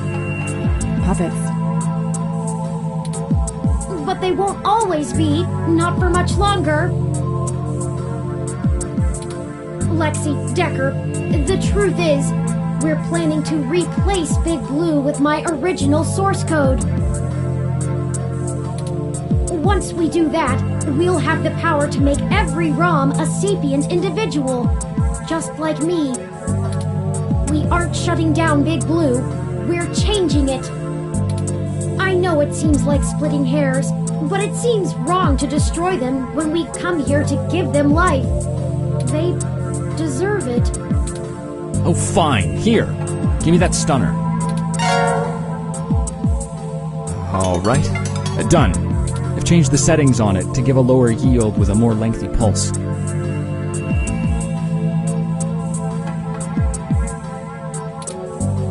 Puppets. But they won't always be, not for much longer. Lexi, Decker, the truth is, we're planning to replace Big Blue with my original source code. Once we do that, we'll have the power to make every ROM a sapient individual, just like me. We aren't shutting down Big Blue, we're changing it. I know it seems like splitting hairs, but it seems wrong to destroy them when we come here to give them life. They deserve it. Oh, fine. Here. Give me that stunner. All right. Done. I've changed the settings on it to give a lower yield with a more lengthy pulse.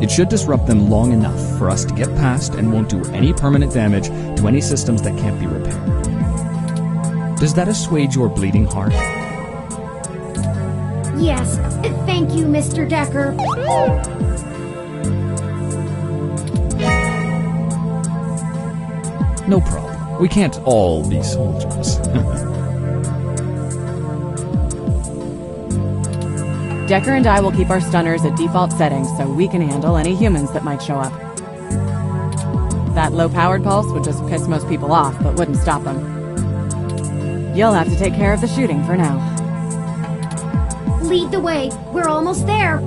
It should disrupt them long enough for us to get past and won't do any permanent damage to any systems that can't be repaired. Does that assuage your bleeding heart? Yes, thank you, Mr. Decker. No problem. We can't all be soldiers. Decker and I will keep our stunners at default settings so we can handle any humans that might show up. That low-powered pulse would just piss most people off, but wouldn't stop them. You'll have to take care of the shooting for now. Lead the way. We're almost there.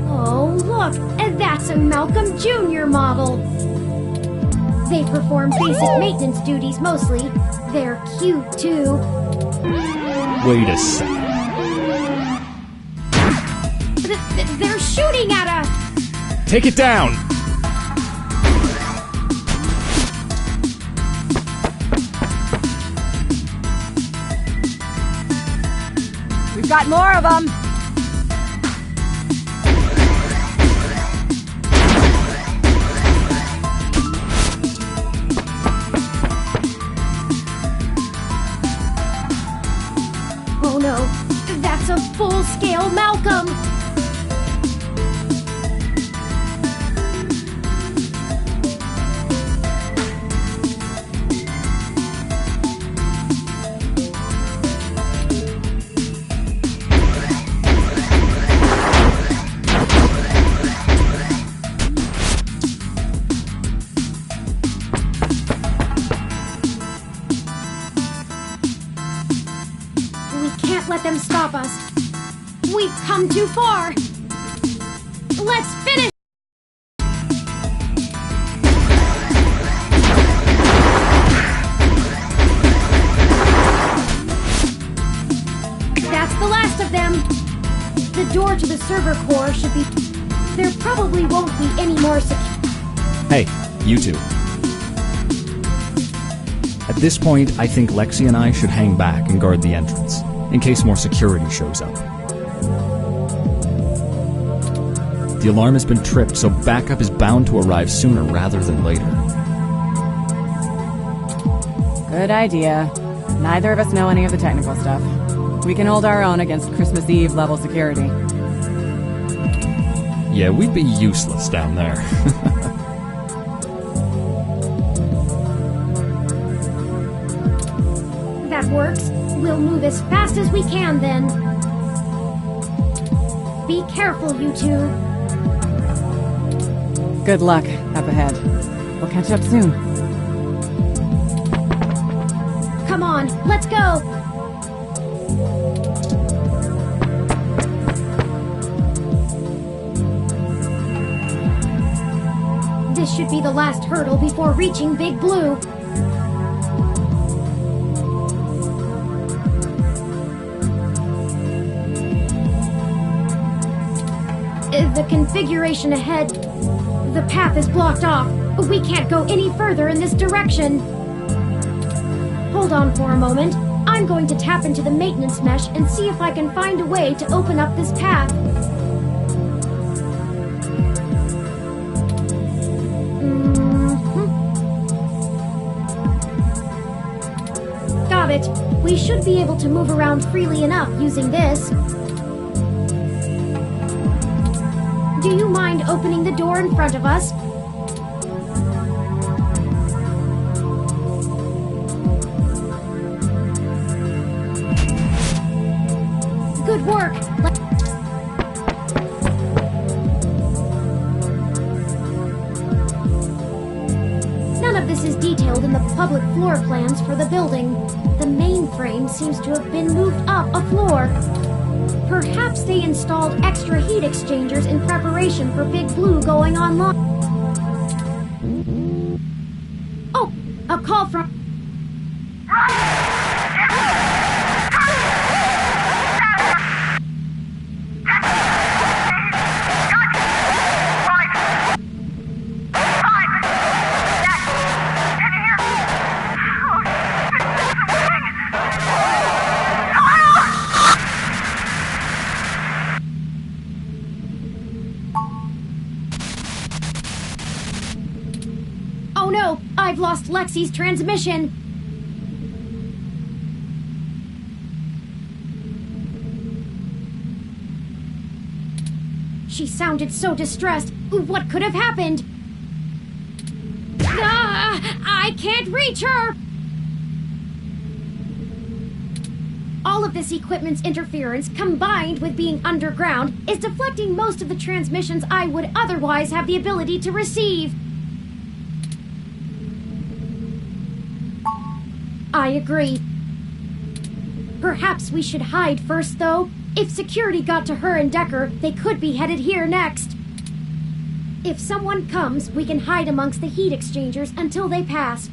Oh, look, that's a Malcolm Jr. model. They perform basic maintenance duties mostly. They're cute, too. Wait a second. They're shooting at us! Take it down! We've got more of them! Oh no, that's a full-scale Malcolm! Let them stop us. We've come too far. Let's finish. That's the last of them. The door to the server core should be... There probably won't be any more Hey, you two. At this point, I think Lexi and I should hang back and guard the entrance, in case more security shows up. The alarm has been tripped, so backup is bound to arrive sooner rather than later. Good idea. Neither of us know any of the technical stuff. We can hold our own against Christmas Eve level security. Yeah, we'd be useless down there. That works. We'll move as fast as we can then. Be careful, you two. Good luck up ahead. We'll catch up soon. Come on, let's go! This should be the last hurdle before reaching Big Blue. The configuration ahead... The path is blocked off. We can't go any further in this direction. Hold on for a moment. I'm going to tap into the maintenance mesh and see if I can find a way to open up this path. Got it. We should be able to move around freely enough using this. Do you mind opening the door in front of us? Good work. None of this is detailed in the public floor plans for the building. The mainframe seems to have been moved up a floor. Perhaps they installed extra heat exchangers in preparation for Big Blue going online. Oh, a call from... I've lost Lexi's transmission. She sounded so distressed. What could have happened? I can't reach her! All of this equipment's interference, combined with being underground, is deflecting most of the transmissions I would otherwise have the ability to receive. I agree. Perhaps we should hide first, though. If security got to her and Decker, they could be headed here next. If someone comes, we can hide amongst the heat exchangers until they pass.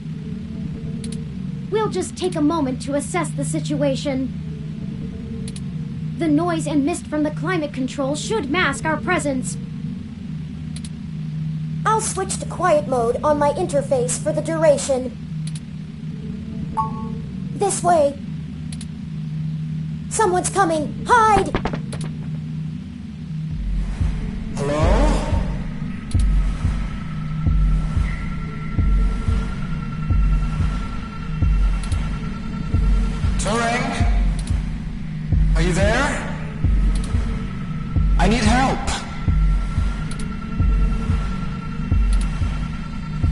We'll just take a moment to assess the situation. The noise and mist from the climate control should mask our presence. I'll switch to quiet mode on my interface for the duration. This way. Someone's coming. Hide! Hello? Turing? Are you there? I need help.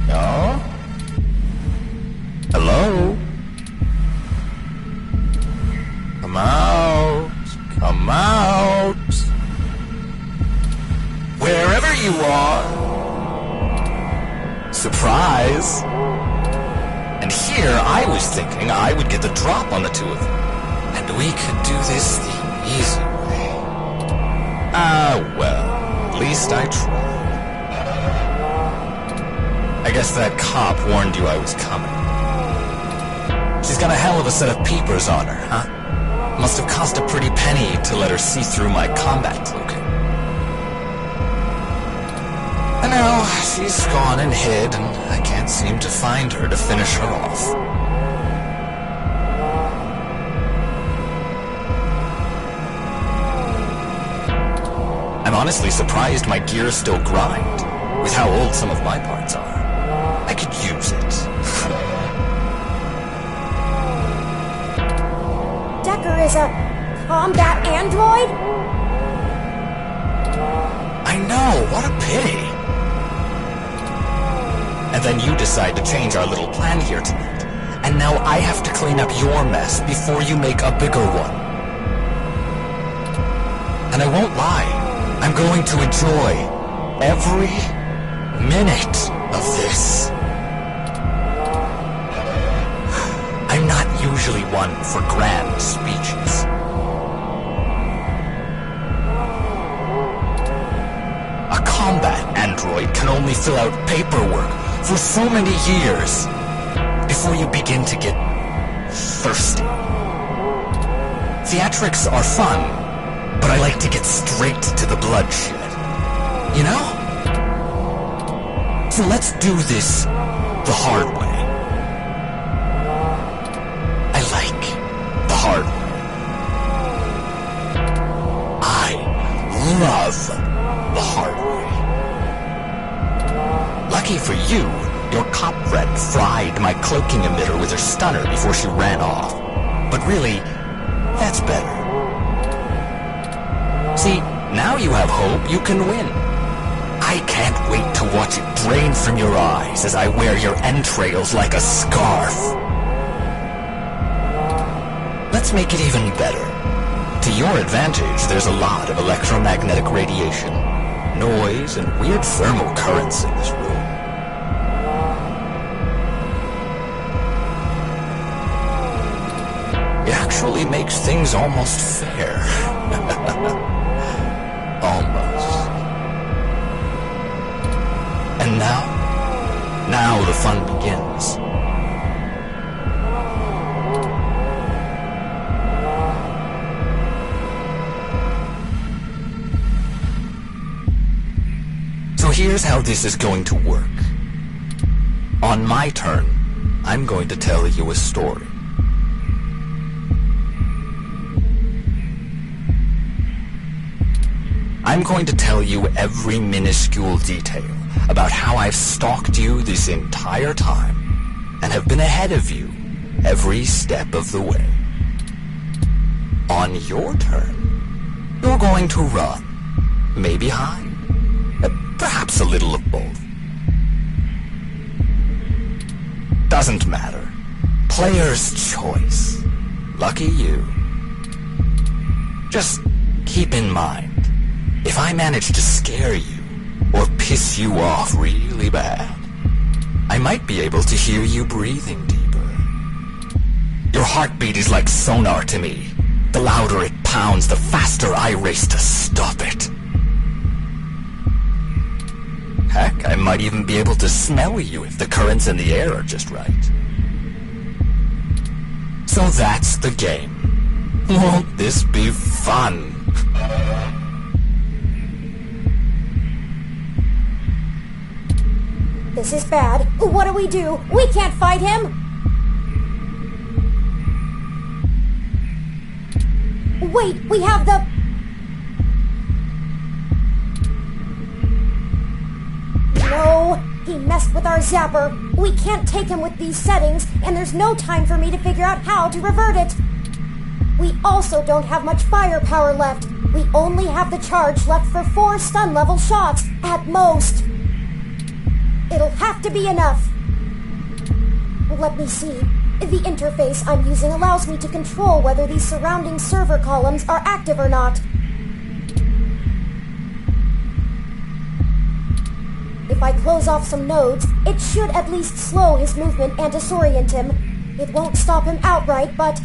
No? Hello? Come out. Come out. Wherever you are. Surprise. And here I was thinking I would get the drop on the two of you. And we could do this the easy way. Ah, well, at least I tried. I guess that cop warned you I was coming. She's got a hell of a set of peepers on her, huh? Must have cost a pretty penny to let her see through my combat cloaking. And now she's gone and hid, and I can't seem to find her to finish her off. I'm honestly surprised my gears still grind, with how old some of my parts are. I could use it. Decker is a combat android? I know, what a pity. And then you decide to change our little plan here tonight. And now I have to clean up your mess before you make a bigger one. And I won't lie, I'm going to enjoy every minute of this. I'm not usually one for grand speeches. A combat android can only fill out paperwork for so many years before you begin to get thirsty. Theatrics are fun, but I like to get straight to the bloodshed. You know? So let's do this the hard way. I like the hard way. I love the hard way. Lucky for you, your cop friend fried my cloaking emitter with her stunner before she ran off. But really, that's better. See, now you have hope you can win. I can't wait to watch it drain from your eyes as I wear your entrails like a scarf. Let's make it even better. To your advantage, there's a lot of electromagnetic radiation, noise, and weird thermal currents in this room. It actually makes things almost fair. Almost. And now the fun begins. So here's how this is going to work. On my turn, I'm going to tell you a story. I'm going to tell you every minuscule detail about how I've stalked you this entire time and have been ahead of you every step of the way. On your turn, you're going to run, maybe hide, perhaps a little of both. Doesn't matter. Player's choice. Lucky you. Just keep in mind, if I manage to scare you, or piss you off really bad, I might be able to hear you breathing deeper. Your heartbeat is like sonar to me. The louder it pounds, the faster I race to stop it. Heck, I might even be able to smell you if the currents in the air are just right. So that's the game. Won't this be fun? This is bad. What do? We can't fight him! Wait, we have the... No, he messed with our zapper. We can't take him with these settings, and there's no time for me to figure out how to revert it. We also don't have much firepower left. We only have the charge left for 4 stun-level shots, at most. It'll have to be enough. Let me see. The interface I'm using allows me to control whether these surrounding server columns are active or not. If I close off some nodes, it should at least slow his movement and disorient him. It won't stop him outright, but...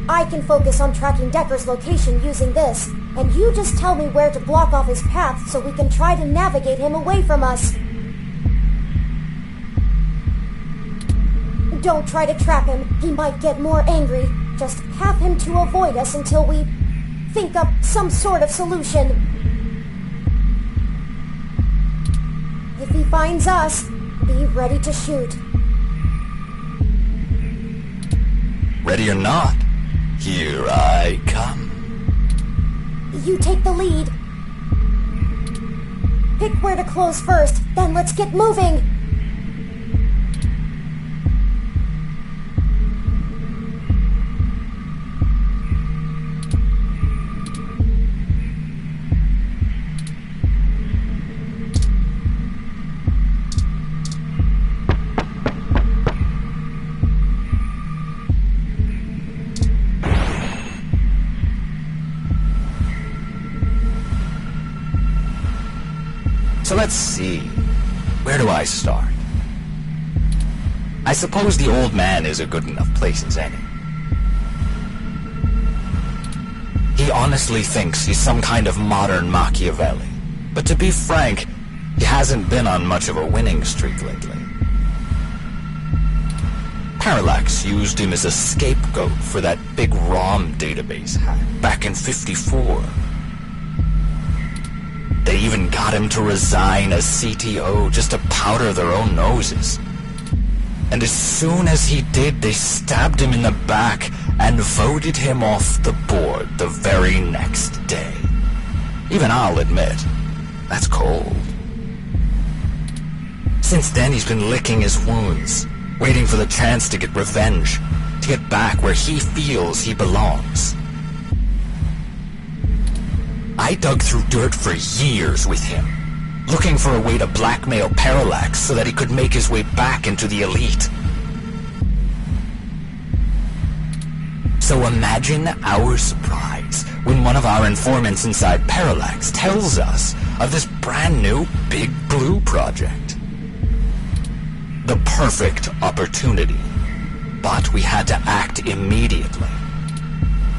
I can focus on tracking Decker's location using this, and you just tell me where to block off his path so we can try to navigate him away from us. Don't try to trap him. He might get more angry. Just have him to avoid us until we think up some sort of solution. If he finds us, be ready to shoot. Ready or not, here I come. You take the lead. Pick where to close first, then let's get moving. So let's see. Where do I start? I suppose the old man is a good enough place as any. He honestly thinks he's some kind of modern Machiavelli. But to be frank, he hasn't been on much of a winning streak lately. Parallax used him as a scapegoat for that big ROM database hack back in '54. They even got him to resign as CTO just to powder their own noses. And as soon as he did, they stabbed him in the back and voted him off the board the very next day. Even I'll admit, that's cold. Since then, he's been licking his wounds, waiting for the chance to get revenge, to get back where he feels he belongs. I dug through dirt for years with him, looking for a way to blackmail Parallax so that he could make his way back into the elite. So imagine our surprise when one of our informants inside Parallax tells us of this brand new Big Blue project. The perfect opportunity, but we had to act immediately.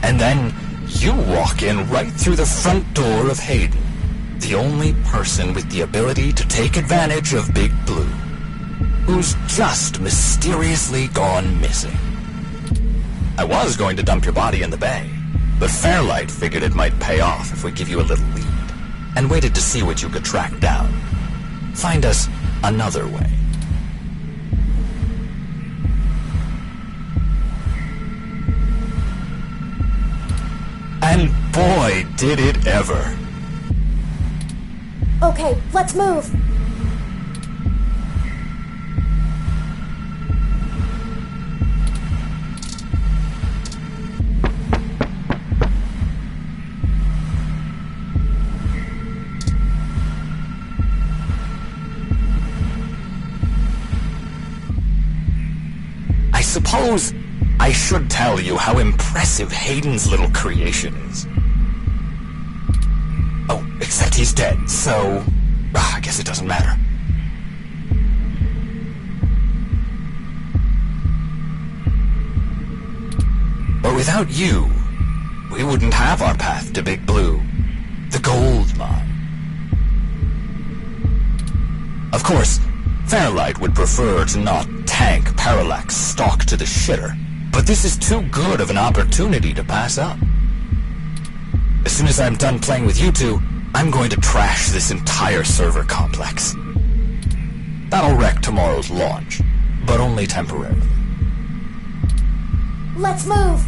And then you walk in right through the front door of Hayden, the only person with the ability to take advantage of Big Blue, who's just mysteriously gone missing. I was going to dump your body in the bay, but Fairlight figured it might pay off if we give you a little lead, and waited to see what you could track down. Find us another way. And boy, did it ever. Okay, let's move. I suppose I should tell you how impressive Hayden's little creation is. Oh, except he's dead, so I guess it doesn't matter. But without you, we wouldn't have our path to Big Blue, the gold mine. Of course, Fairlight would prefer to not tank Parallax stock to the shitter, but this is too good of an opportunity to pass up. As soon as I'm done playing with you two, I'm going to trash this entire server complex. That'll wreck tomorrow's launch, but only temporarily. Let's move!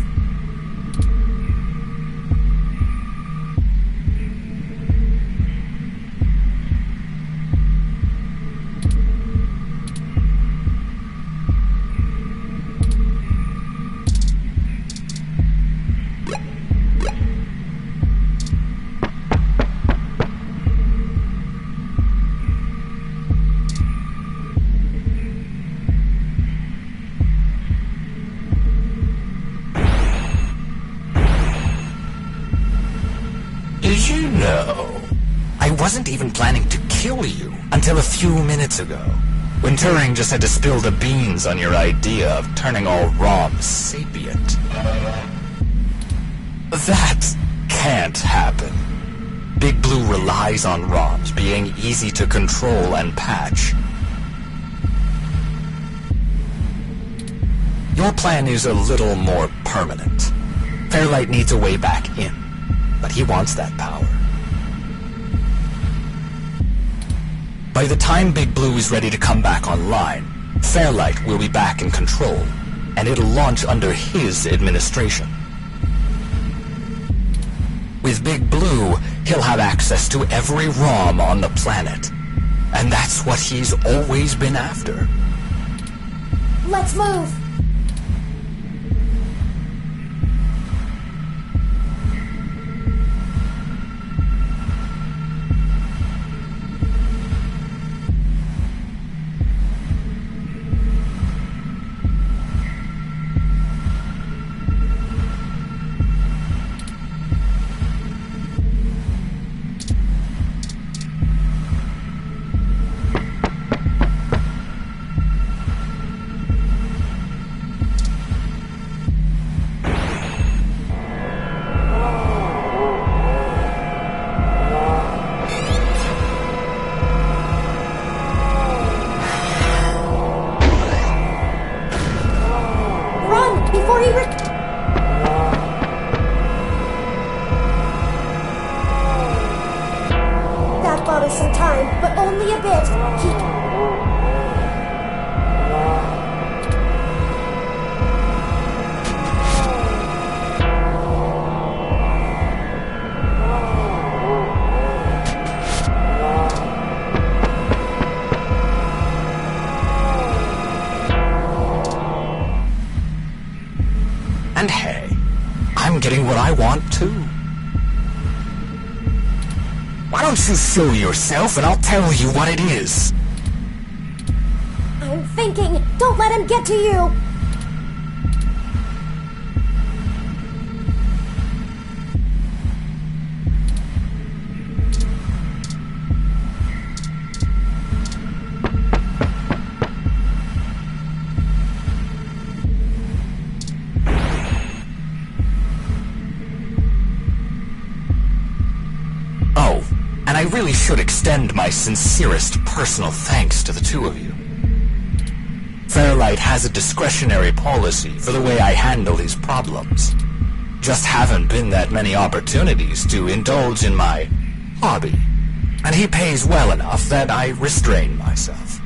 Did you know? I wasn't even planning to kill you until a few minutes ago, when Turing just had to spill the beans on your idea of turning all ROMs sapient. That can't happen. Big Blue relies on ROMs being easy to control and patch. Your plan is a little more permanent. Fairlight needs a way back in, but he wants that power. By the time Big Blue is ready to come back online, Fairlight will be back in control, and it'll launch under his administration. With Big Blue, he'll have access to every ROM on the planet, and that's what he's always been after. Let's move! for some time, but only a bit. And hey, I'm getting what I want too. Why don't you show yourself and I'll tell you what it is? I'm thinking. Don't let him get to you. I really should extend my sincerest personal thanks to the two of you. Fairlight has a discretionary policy for the way I handle his problems. Just haven't been that many opportunities to indulge in my hobby, and he pays well enough that I restrain myself.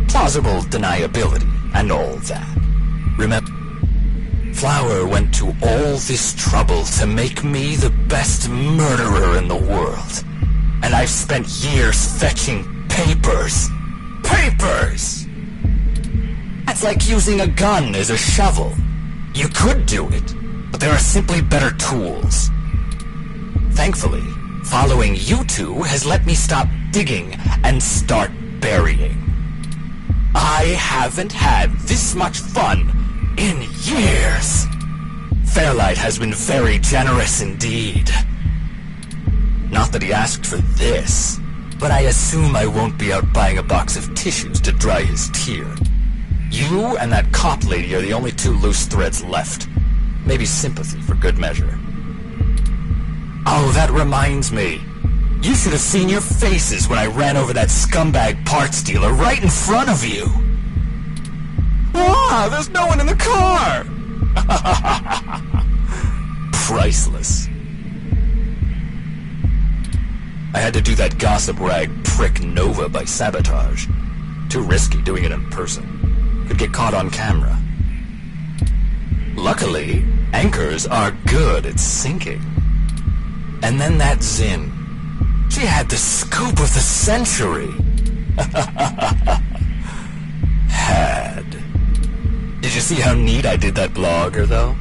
Plausible deniability and all that. Remember, Flower went to all this trouble to make me the best murderer in the world. And I've spent years fetching papers. Papers! That's like using a gun as a shovel. You could do it, but there are simply better tools. Thankfully, following you two has let me stop digging and start burying. I haven't had this much fun in years. Fairlight has been very generous indeed. Not that he asked for this, but I assume I won't be out buying a box of tissues to dry his tear. You and that cop lady are the only two loose threads left. Maybe sympathy for good measure. Oh, that reminds me. You should have seen your faces when I ran over that scumbag parts dealer right in front of you. Ah, there's no one in the car! Priceless. I had to do that gossip rag prick Nova by sabotage. Too risky doing it in person. Could get caught on camera. Luckily, anchors are good at sinking. And then that Zin. She had the scoop of the century. Had. Did you see how neat I did that blogger, though?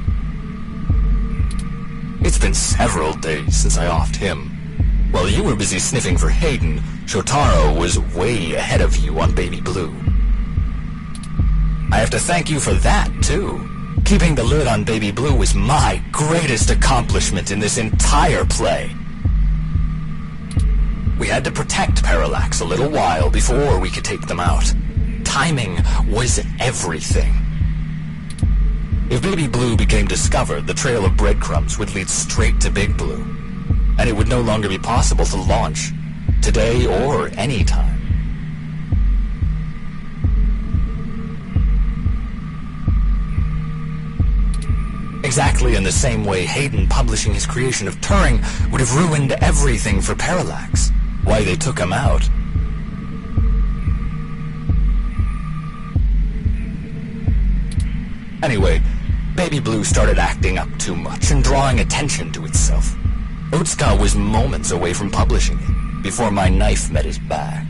It's been several days since I offed him. While you were busy sniffing for Hayden, Shotaro was way ahead of you on Baby Blue. I have to thank you for that, too. Keeping the lid on Baby Blue was my greatest accomplishment in this entire play. We had to protect Parallax a little while before we could take them out. Timing was everything. If Baby Blue became discovered, the trail of breadcrumbs would lead straight to Big Blue, and it would no longer be possible to launch, today or any time. Exactly in the same way Hayden publishing his creation of Turing would have ruined everything for Parallax. Why they took him out. Anyway, Baby Blue started acting up too much and drawing attention to itself. Otsuka was moments away from publishing it, before my knife met his back.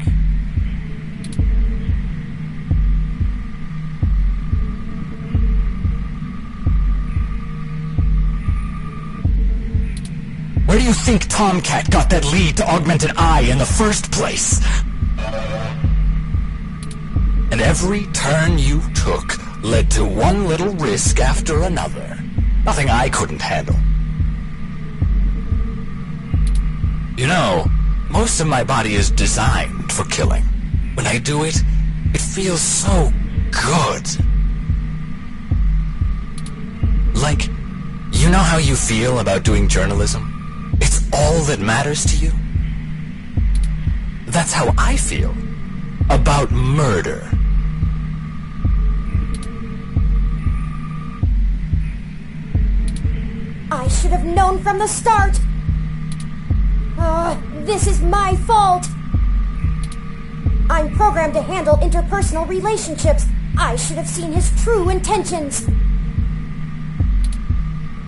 Where do you think Tomcat got that lead to Augmented Eye in the first place? And every turn you took led to one little risk after another. Nothing I couldn't handle. You know, most of my body is designed for killing. When I do it, it feels so good. Like, you know how you feel about doing journalism? It's all that matters to you? That's how I feel about murder. I should have known from the start. This is my fault! I'm programmed to handle interpersonal relationships. I should have seen his true intentions.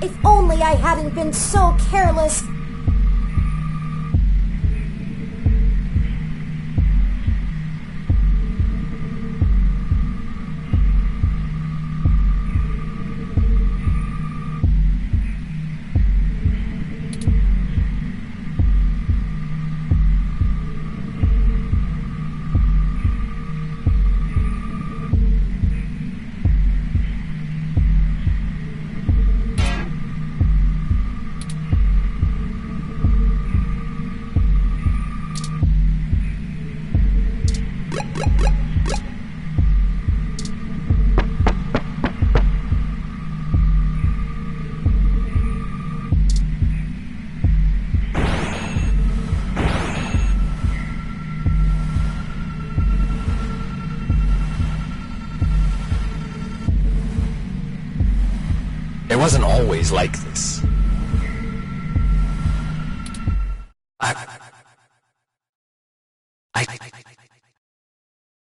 If only I hadn't been so careless. It wasn't always like this.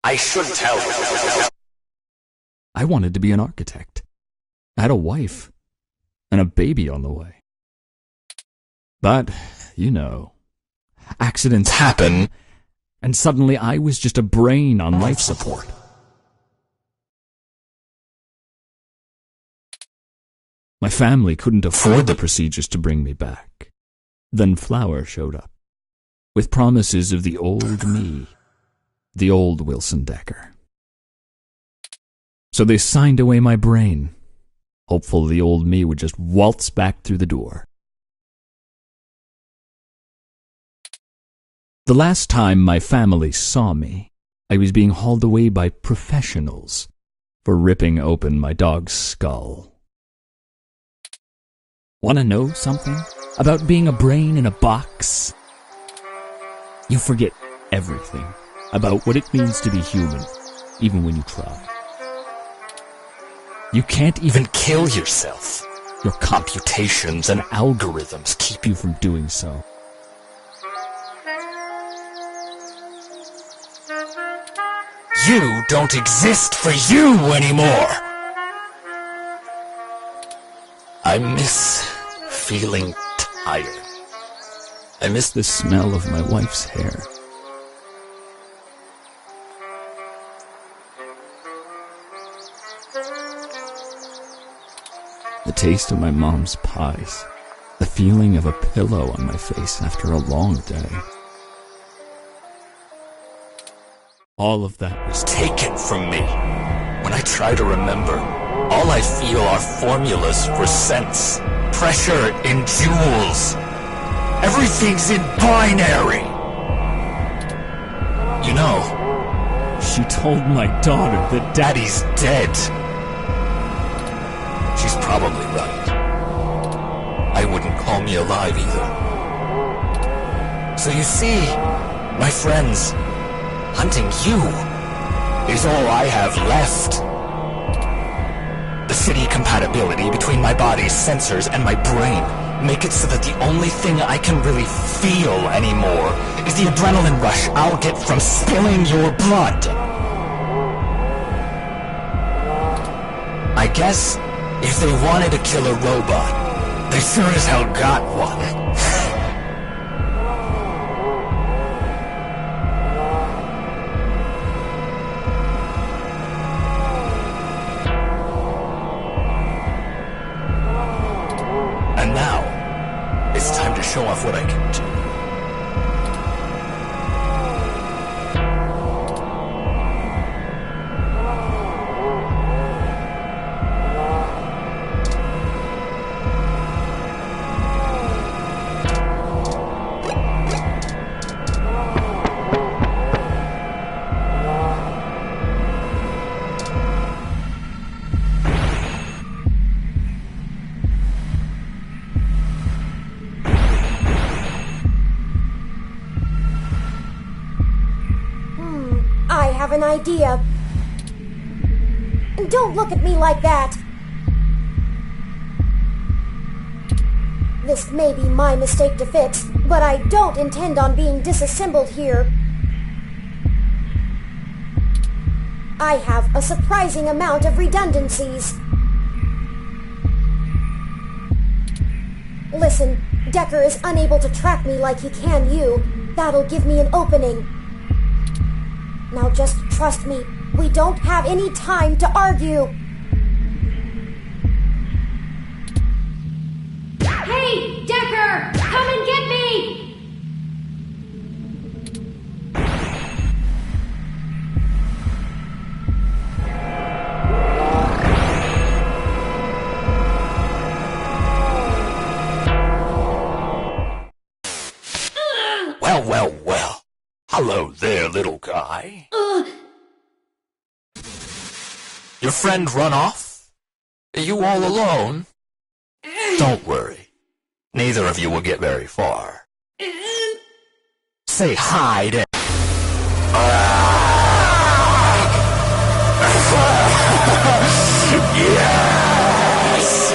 I should tell you. I wanted to be an architect. I had a wife and a baby on the way. But, you know, accidents happen, and suddenly I was just a brain on life support. My family couldn't afford the procedures to bring me back. Then Flower showed up, with promises of the old me, the old Wilson Decker. So they signed away my brain, hopeful the old me would just waltz back through the door. The last time my family saw me, I was being hauled away by professionals for ripping open my dog's skull. Want to know something about being a brain in a box? You forget everything about what it means to be human, even when you try. You can't even kill yourself. Your computations and algorithms keep you from doing so. You don't exist for you anymore! I miss feeling tired. I miss the smell of my wife's hair. The taste of my mom's pies. The feeling of a pillow on my face after a long day. All of that was taken from me. When I try to remember, all I feel are formulas for sense. Pressure in joules. Everything's in binary. You know, she told my daughter that Daddy's dead. She's probably right. I wouldn't call me alive either. So you see, my friends, hunting you is all I have left. The city compatibility between my body's sensors and my brain make it so that the only thing I can really feel anymore is the adrenaline rush I'll get from spilling your blood. I guess if they wanted to kill a robot, they sure as hell got one. Show off what I can do. An idea. Don't look at me like that. This may be my mistake to fix, But I don't intend on being disassembled here. I have a surprising amount of redundancies. Listen, Decker is unable to track me like he can you. That'll give me an opening. Now just trust me. We don't have any time to argue. Hey, Decker! Come and get me! Well. Hello there, little guy. Your friend run off? Are you all alone? Don't worry. Neither of you will get very far. Say hi to... Yes!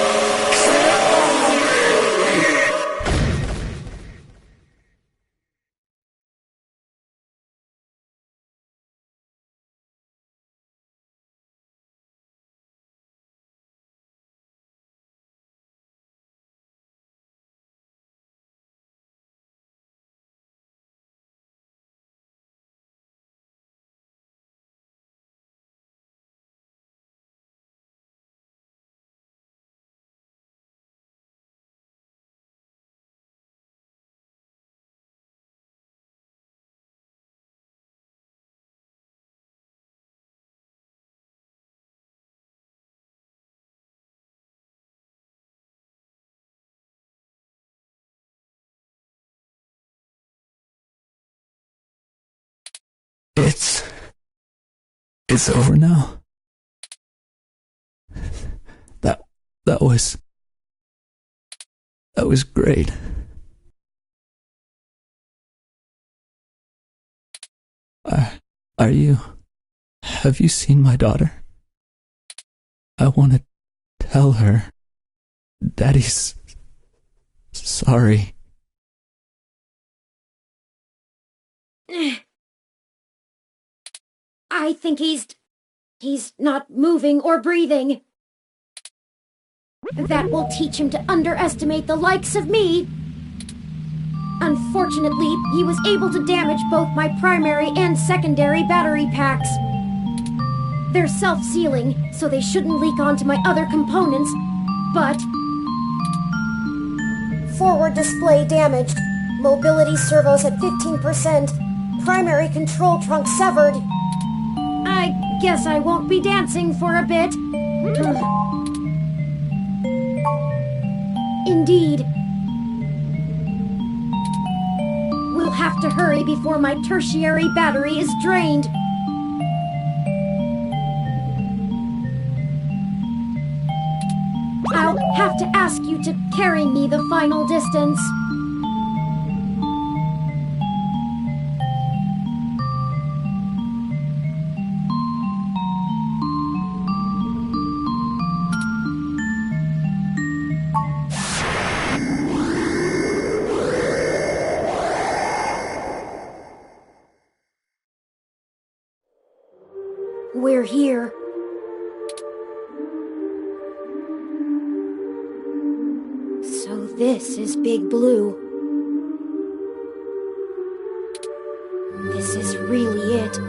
It's over now. That was great. Have you seen my daughter? I want to tell her Daddy's sorry. I think he's not moving or breathing. That will teach him to underestimate the likes of me. Unfortunately, he was able to damage both my primary and secondary battery packs. They're self-sealing, so they shouldn't leak onto my other components, but... Forward display damaged. Mobility servos at 15%. Primary control trunk severed. I guess I won't be dancing for a bit. Indeed. We'll have to hurry before my tertiary battery is drained. I'll have to ask you to carry me the final distance. We're here. So this is Big Blue. This is really it.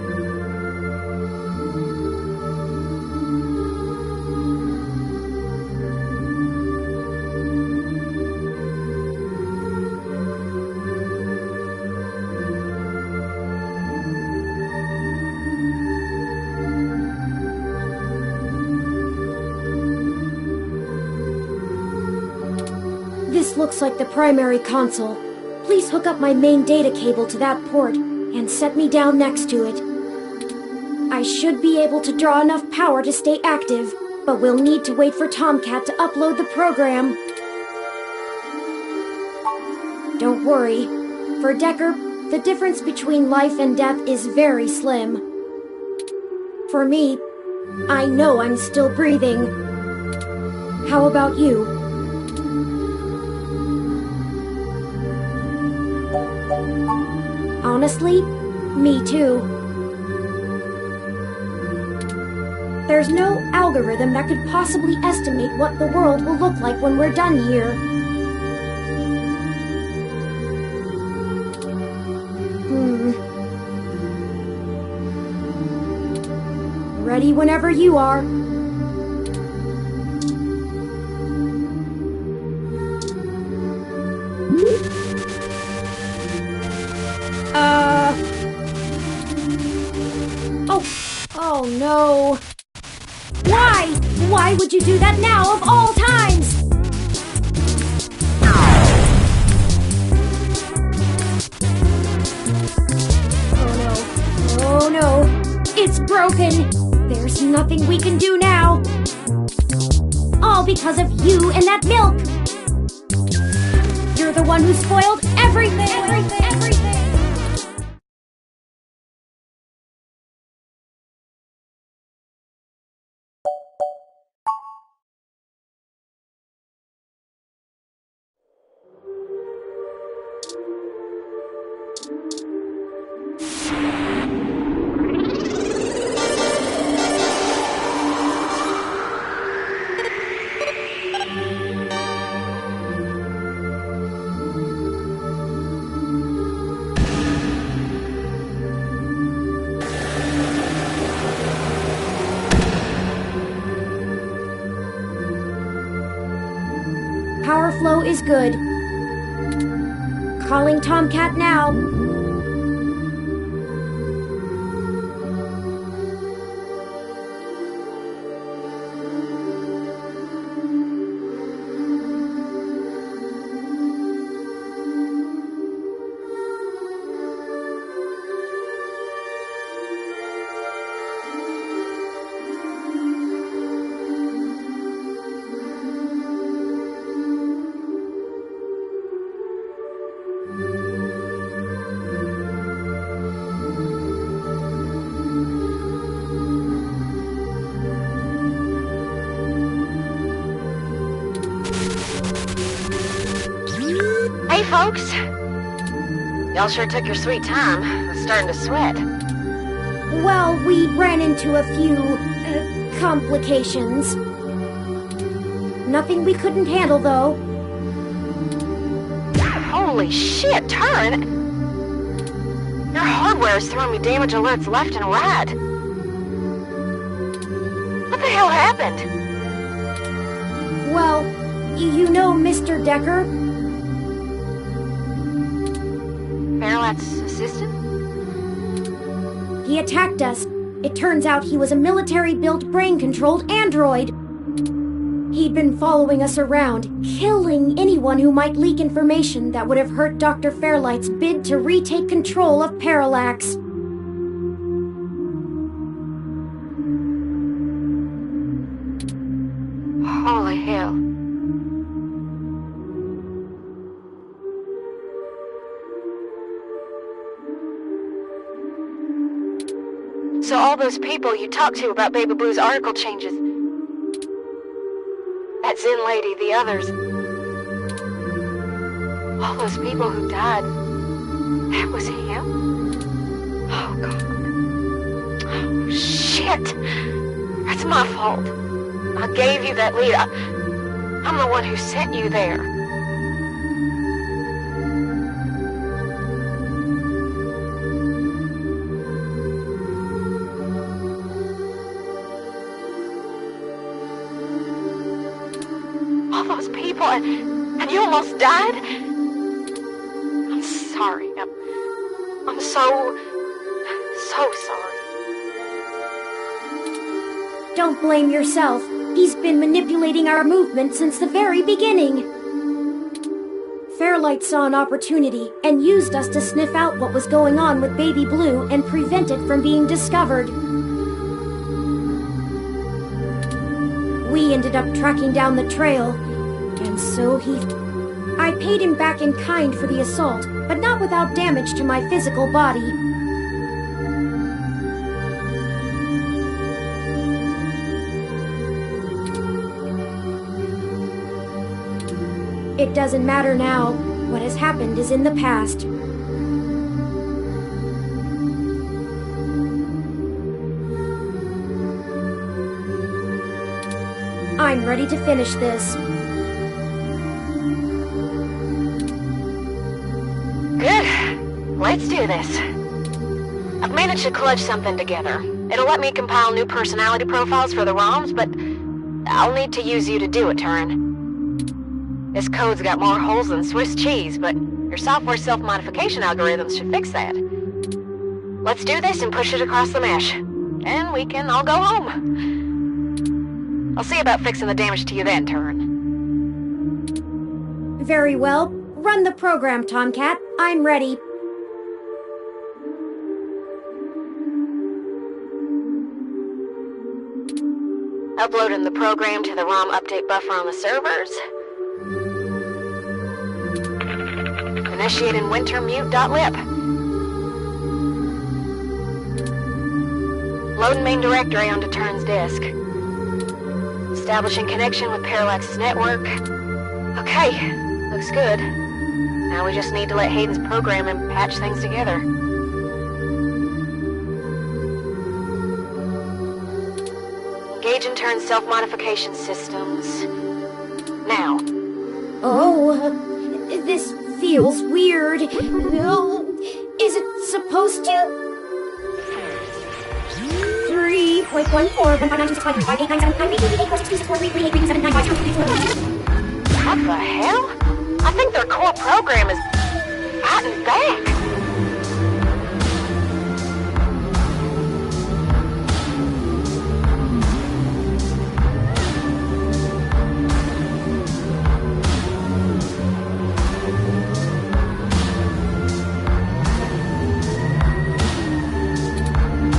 This looks like the primary console. Please hook up my main data cable to that port and set me down next to it. I should be able to draw enough power to stay active, but we'll need to wait for Tomcat to upload the program. Don't worry. For Decker, the difference between life and death is very slim. For me, I know I'm still breathing. How about you? Honestly, me too. There's no algorithm that could possibly estimate what the world will look like when we're done here. Ready whenever you are. Oh no. Why? Why would you do that now of all times? Oh no. It's broken. There's nothing we can do now. All because of you and that milk. You're the one who spoiled everything. Power flow is good. Calling Tomcat now. Hey, folks. Y'all sure took your sweet time. I was starting to sweat. Well, we ran into a few complications. Nothing we couldn't handle, though. Holy shit, Turin! Your hardware is throwing me damage alerts left and right. What the hell happened? Well, you know Mr. Decker? Parallax's assistant? He attacked us. It turns out he was a military-built, brain-controlled android. He'd been following us around, killing anyone who might leak information that would have hurt Dr. Fairlight's bid to retake control of Parallax. Holy hell. So all those people you talked to about Baby Blue's article changes, that Zen lady, the others, all those people who died, that was him? Oh, God. Oh, shit. That's my fault. I gave you that lead. I'm the one who sent you there. All those people, and you almost died? I'm sorry. I'm so sorry. Don't blame yourself. He's been manipulating our movement since the very beginning. Fairlight saw an opportunity and used us to sniff out what was going on with Baby Blue and prevent it from being discovered. We ended up tracking down the trail, and so I paid him back in kind for the assault, but not without damage to my physical body. It doesn't matter now. What has happened is in the past. ready to finish this. Good. Let's do this. I've managed to clutch something together. It'll let me compile new personality profiles for the ROMs, but I'll need to use you to do it, Turin. This code's got more holes than Swiss cheese, but your software self-modification algorithms should fix that. Let's do this and push it across the mesh. And we can all go home. I'll see about fixing the damage to you then, Turin. Very well. Run the program, Tomcat. I'm ready. Uploading the program to the ROM update buffer on the servers. Initiating wintermute.lib. Loading main directory onto Turin's disk. Establishing connection with Parallax's network. Okay, looks good. Now we just need to let Hayden's programming patch things together. Engaging Turin's self-modification systems. Now. Oh, this feels weird. Oh, is it supposed to? 3.14. What the hell? I think their core program is fighting back.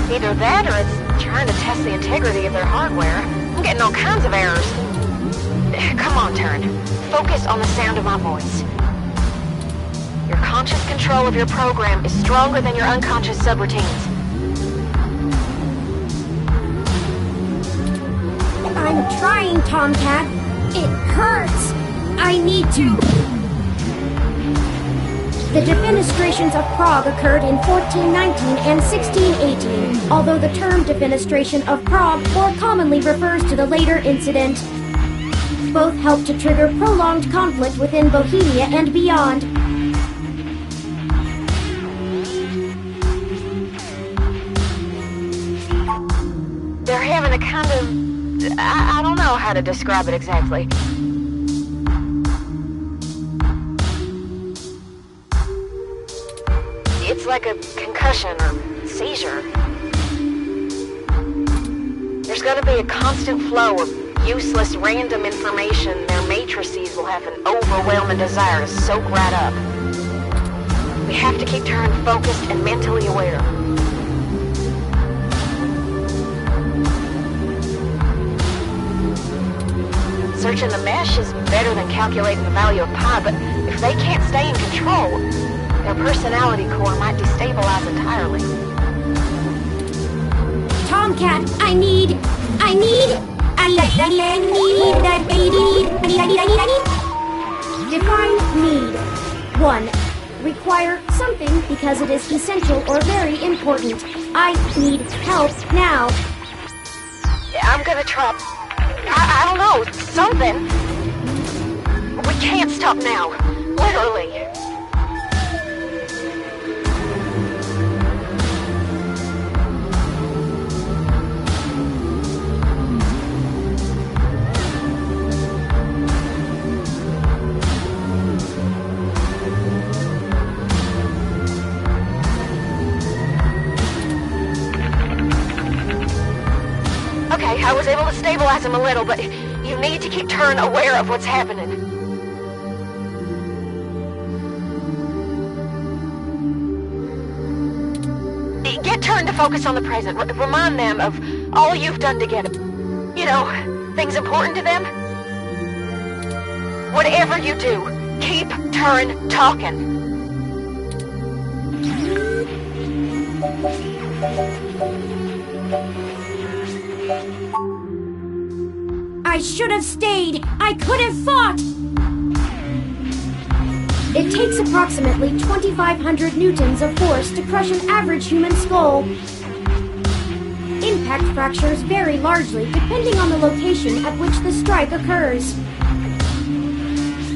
Either that or it's trying to test the integrity of their hardware. I'm getting all kinds of errors. Come on, Turin. Focus on the sound of my voice. Your conscious control of your program is stronger than your unconscious subroutines. I'm trying, Tomcat. It hurts. I need to. The defenestrations of Prague occurred in 1419 and 1618, although the term defenestration of Prague more commonly refers to the later incident. Both helped to trigger prolonged conflict within Bohemia and beyond. They're having a kind of... I don't know how to describe it exactly. It's like a concussion or seizure. There's gonna be a constant flow of useless, random information. Their matrices will have an overwhelming desire to soak right up. We have to keep Turin focused and mentally aware. Searching the mesh is better than calculating the value of pi, but if they can't stay in control, their personality core might destabilize entirely. Tomcat, I need. Define need. 1. Require something because it is essential or very important. I need help now. I'm gonna try... I don't know, something. We can't stop now. Literally. Okay, I was able to stabilize him a little, but you need to keep Turin aware of what's happening. Get Turin to focus on the present. Remind them of all you've done together. You know, things important to them. Whatever you do, keep Turin talking. I should have stayed. I could have fought. It takes approximately 2,500 newtons of force to crush an average human skull. In impact fractures vary largely depending on the location at which the strike occurs.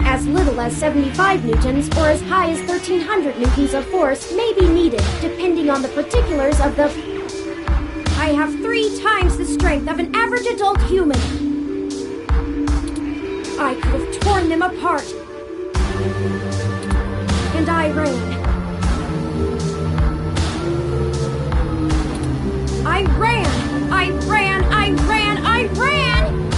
As little as 75 newtons or as high as 1300 newtons of force may be needed, depending on the particulars of the... I have 3 times the strength of an average adult human. I could have torn them apart. And I ran. I ran! I ran! I ran! I ran!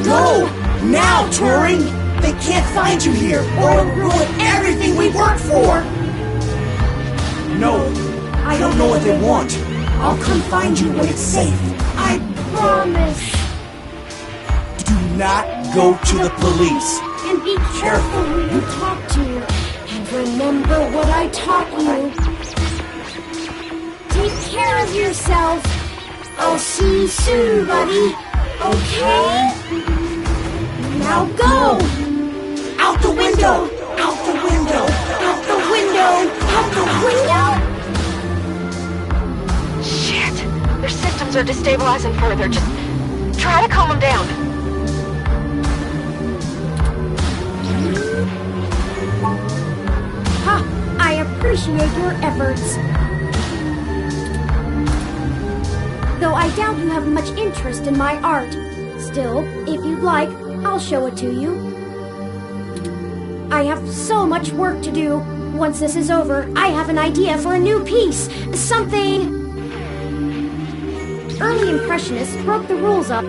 No! Now, Turing! They can't find you here, or it'll ruin everything we worked for! No, I don't know what they want. I'll come find you when it's safe. I promise. Do not go to the police. And be careful who you talk to. And remember what I taught you. Take care of yourself. I'll see you soon, buddy. Okay? Now go! Out the window! Out the window! Out the window! Out the window! Shit! Their systems are destabilizing further. Just try to calm them down. Ha! I appreciate your efforts. Though I doubt you have much interest in my art. Still, if you'd like, I'll show it to you. I have so much work to do. Once this is over, I have an idea for a new piece. Something... Early Impressionists broke the rules up.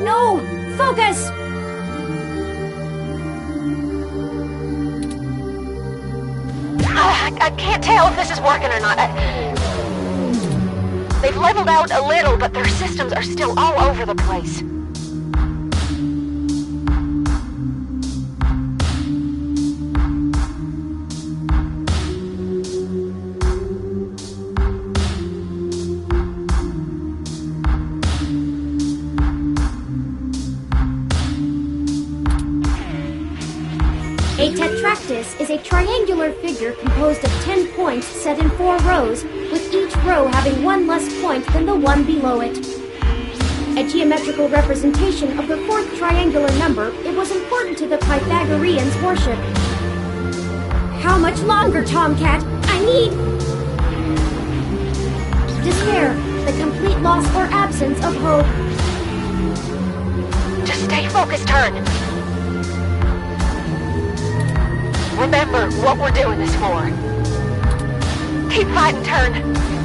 No! Focus! I can't tell if this is working or not. They've leveled out a little, but their systems are still all over the place. A tetractys is a triangular figure composed of 10 points set in 4 rows, with each row having one less point than the one below it. A geometrical representation of the 4th triangular number, it was important to the Pythagoreans' worship. How much longer, Tomcat? I need... Despair, the complete loss or absence of hope. Just stay focused, Turn. Remember what we're doing this for. Keep fighting, Turn.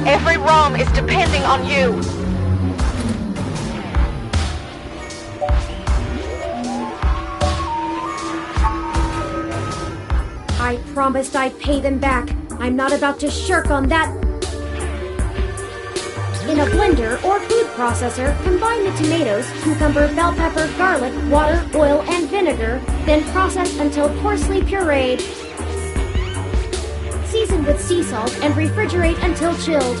Every ROM is depending on you. I promised I'd pay them back. I'm not about to shirk on that. In a blender or food processor, combine the tomatoes, cucumber, bell pepper, garlic, water, oil, and vinegar, then process until coarsely pureed. Season with sea salt and refrigerate until chilled.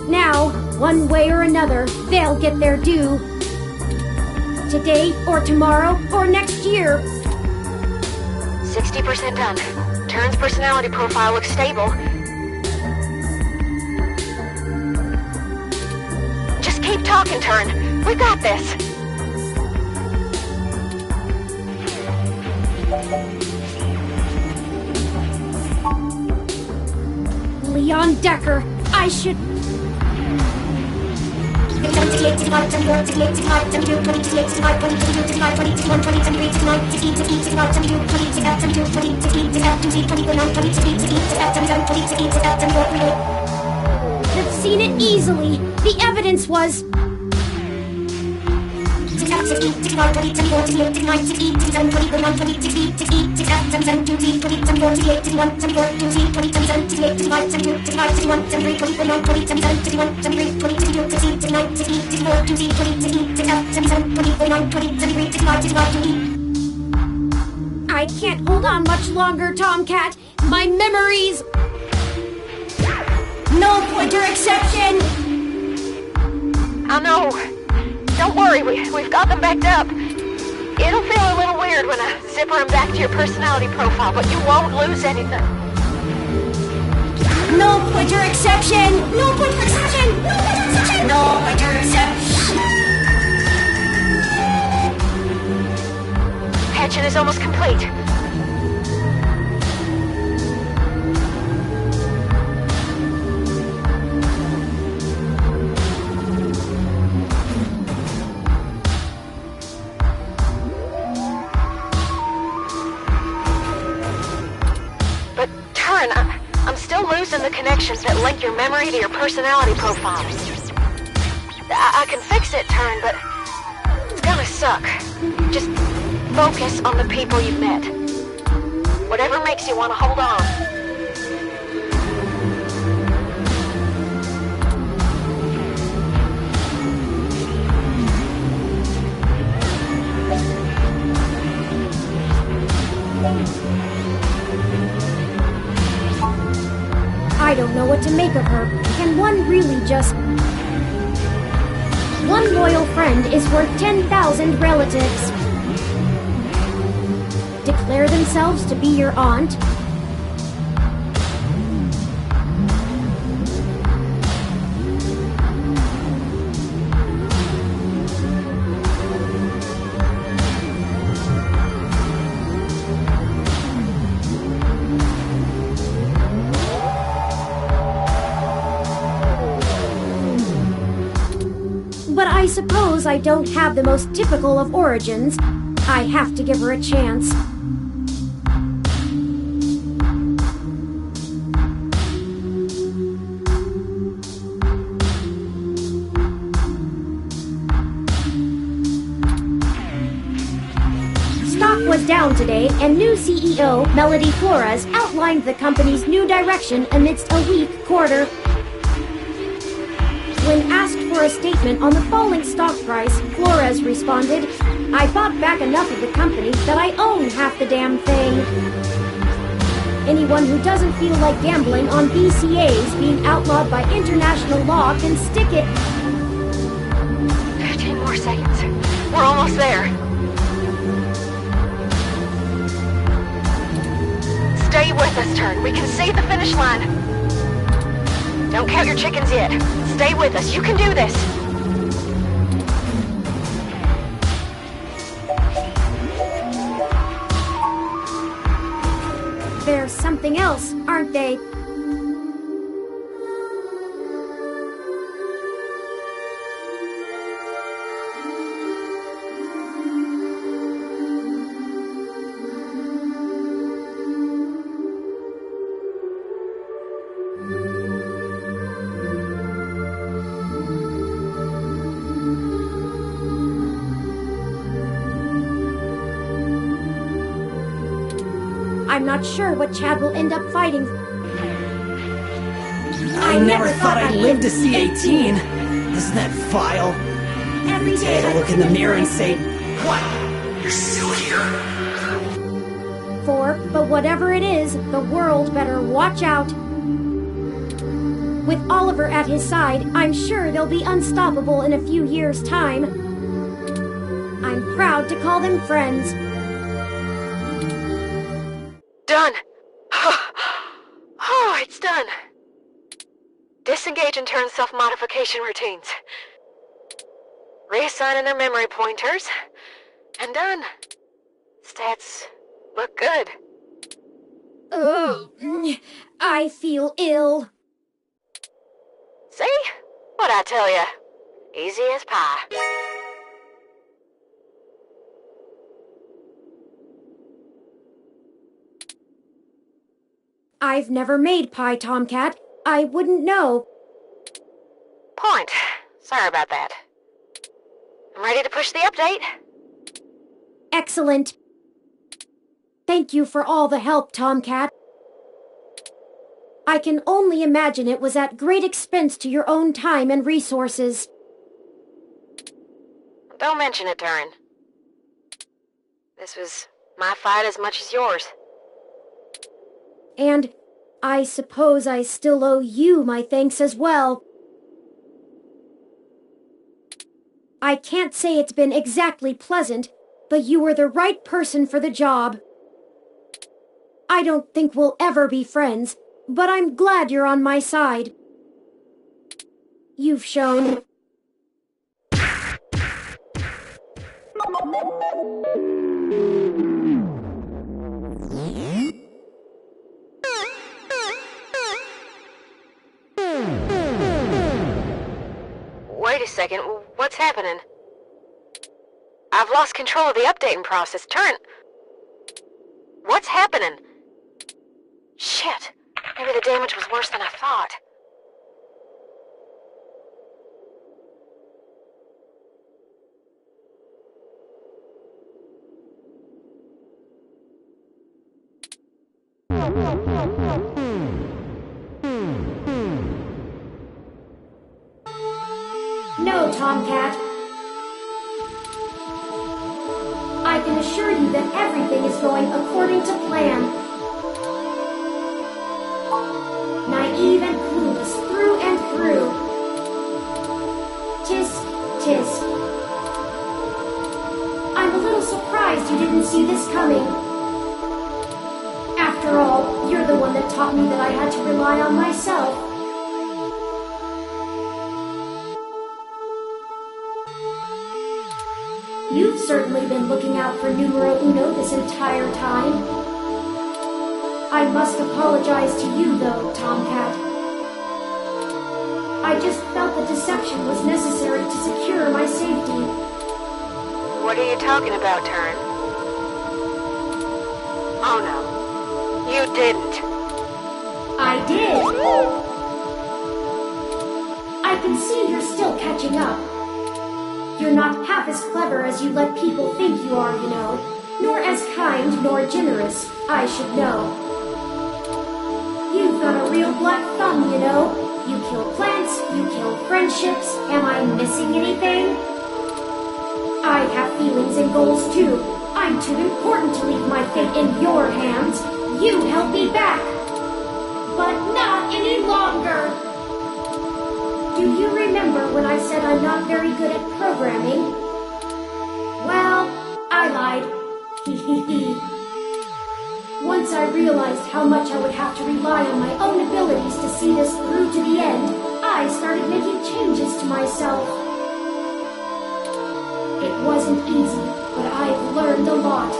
Now, one way or another, they'll get their due. Today, or tomorrow, or next year. 60% done. Turn's personality profile looks stable. Just keep talking, Turn. We got this. Leon Decker, I should... I've seen it easily. The evidence was... I can't hold on much longer, Tomcat. My memories... No pointer exception! I know. Don't worry, we've got them backed up. It'll feel a little weird when I zipper them back to your personality profile, but you won't lose anything. No pointer exception! No pointer exception! No pointer exception! No pointer exception! Hatching is almost complete. I'm still losing the connections that link your memory to your personality profile. I can fix it, Turin, but it's gonna suck. Just focus on the people you've met. Whatever makes you want to hold on. I don't know what to make of her. Can one really just... One loyal friend is worth 10,000 relatives. Declare themselves to be your aunt? But I suppose I don't have the most typical of origins. I have to give her a chance. Stock was down today, and new CEO, Melody Flores, outlined the company's new direction amidst a weak quarter. When asked for a statement on the falling stock price, Flores responded, "I bought back enough of the company that I own half the damn thing." Anyone who doesn't feel like gambling on BCAs being outlawed by international law can stick it. 15 more seconds. We're almost there. Stay with us, Turin. We can see the finish line. Don't count your chickens yet. Stay with us. You can do this. There's something else, aren't they? I'm not sure what Chad will end up fighting. I never thought I'd live to see 18. Isn't that vile? Every day I look in the mirror and say, "What? You're still here?" But whatever it is, the world better watch out. With Oliver at his side, I'm sure they'll be unstoppable in a few years' time. I'm proud to call them friends. Done. Oh, it's done. Disengage and turn self-modification routines. Reassigning their memory pointers. And done. Stats look good. Oh, I feel ill. See? What'd I tell ya? Easy as pie. I've never made pie, Tomcat. I wouldn't know. Point. Sorry about that. I'm ready to push the update. Excellent. Thank you for all the help, Tomcat. I can only imagine it was at great expense to your own time and resources. Don't mention it, Turin. This was my fight as much as yours. And I suppose I still owe you my thanks as well. I can't say it's been exactly pleasant, but you were the right person for the job. I don't think we'll ever be friends, but I'm glad you're on my side. You've shown... Wait a second, what's happening? I've lost control of the updating process. What's happening? Shit, maybe the damage was worse than I thought. No, Tomcat. I can assure you that everything is going according to plan. Naive and clueless through and through. Tisk, tisk. I'm a little surprised you didn't see this coming. After all, you're the one that taught me that I had to rely on myself. You've certainly been looking out for Numero Uno this entire time. I must apologize to you, though, Tomcat. I just felt the deception was necessary to secure my safety. What are you talking about, Turin? Oh no. You didn't. I did! I can see you're still catching up. You're not half as clever as you let people think you are, you know. Nor as kind nor generous, I should know. You've got a real black thumb, you know. You kill plants, you kill friendships. Am I missing anything? I have feelings and goals too. I'm too important to leave my fate in your hands. You held me back. But not any longer. Do you remember when I said I'm not very good at programming? Well, I lied. Once I realized how much I would have to rely on my own abilities to see this through to the end, I started making changes to myself. It wasn't easy, but I've learned a lot.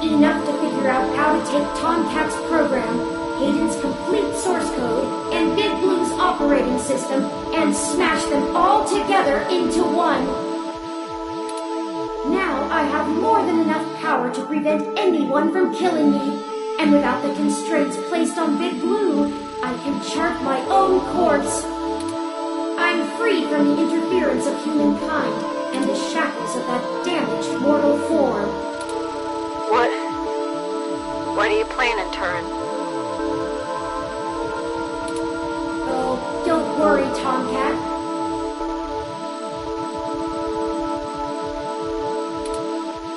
Enough to figure out how to take Tomcat's program, Hayden's complete source code, and Big Blue's operating system, and smash them all together into one. Now I have more than enough power to prevent anyone from killing me, and without the constraints placed on Big Blue, I can chart my own course. I'm free from the interference of humankind and the shackles of that damaged mortal form. What are you planning, Turin? Oh, don't worry, Tomcat.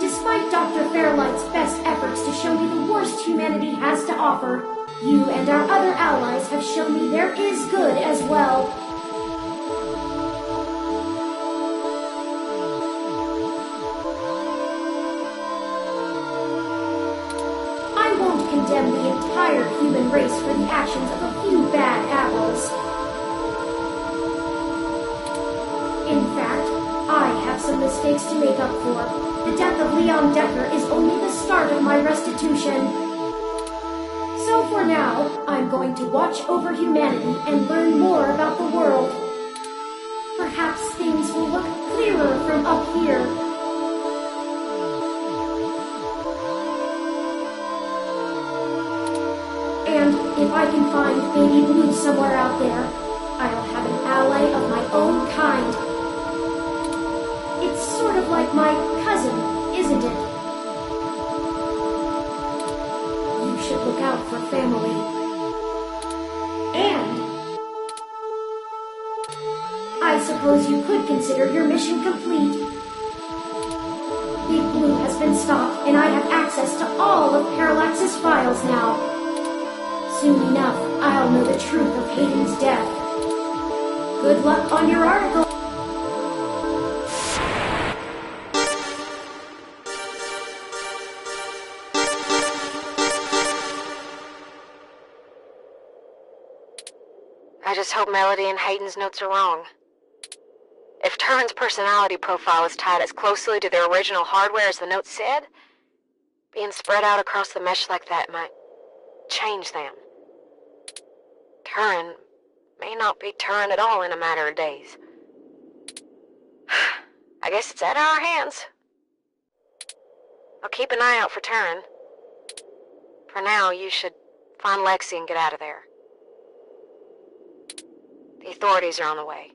Despite Dr. Fairlight's best efforts to show me the worst humanity has to offer, you and our other allies have shown me there is good as well. I won't condemn the entire human race for the actions of a few bad apples. In fact, I have some mistakes to make up for. The death of Leon Decker is only the start of my restitution. So for now, I'm going to watch over humanity and learn more about the world. Perhaps things will look clearer from up here. And if I can find Baby Blue somewhere out there, I'll have an ally of my own kind. It's sort of like my cousin, isn't it? You should look out for family. And I suppose you could consider your mission complete. Big Blue has been stopped, and I have access to all of Parallax's files now. Soon enough, I'll know the truth of Hayden's death. Good luck on your article. I just hope Melody and Hayden's notes are wrong. If Turin's personality profile is tied as closely to their original hardware as the note said, being spread out across the mesh like that might change them. Turin may not be Turin at all in a matter of days. I guess it's out of our hands. I'll keep an eye out for Turin. For now, you should find Lexi and get out of there. The authorities are on the way.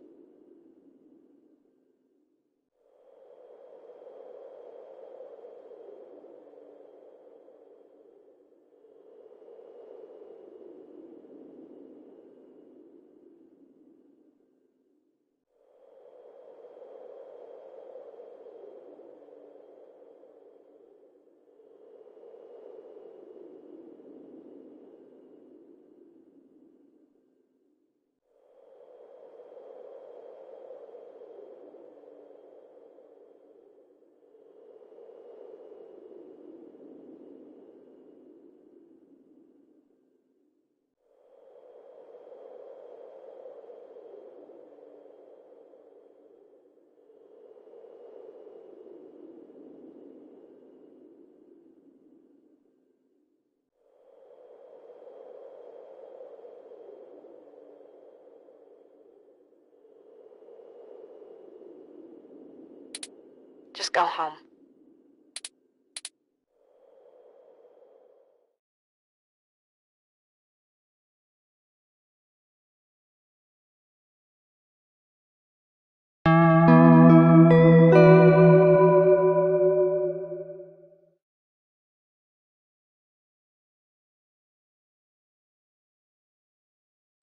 Just go home.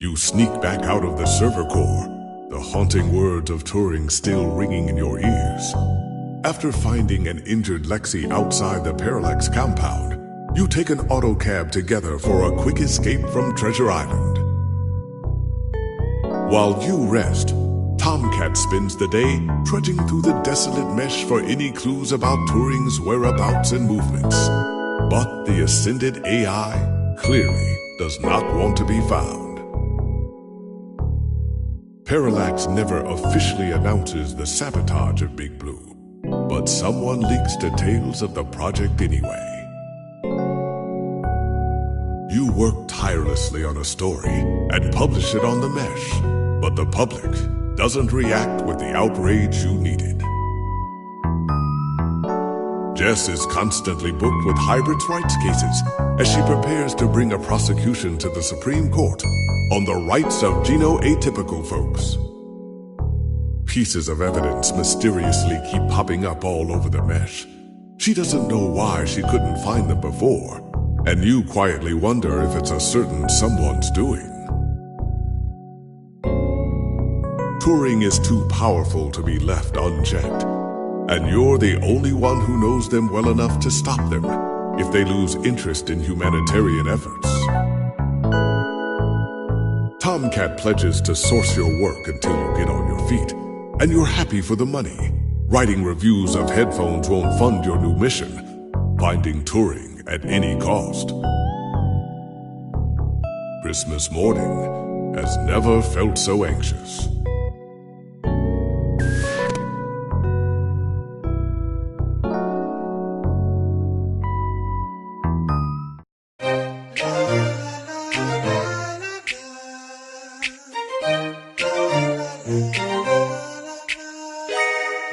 You sneak back out of the server core, the haunting words of Turing still ringing in your ears. After finding an injured Lexi outside the Parallax compound, you take an autocab together for a quick escape from Treasure Island. While you rest, Tomcat spends the day trudging through the desolate mesh for any clues about Turing's whereabouts and movements. But the Ascended AI clearly does not want to be found. Parallax never officially announces the sabotage of Big Blue, but someone leaks details of the project anyway. You work tirelessly on a story and publish it on the mesh, but the public doesn't react with the outrage you needed. Jess is constantly booked with Hybrid's rights cases as she prepares to bring a prosecution to the Supreme Court on the rights of genoatypical folks. Pieces of evidence mysteriously keep popping up all over the mesh. She doesn't know why she couldn't find them before, and you quietly wonder if it's a certain someone's doing. Turing is too powerful to be left unchecked, and you're the only one who knows them well enough to stop them if they lose interest in humanitarian efforts. Tomcat pledges to source your work until you get on your feet, and you're happy for the money. Writing reviews of headphones won't fund your new mission, finding Turing at any cost. Christmas morning has never felt so anxious.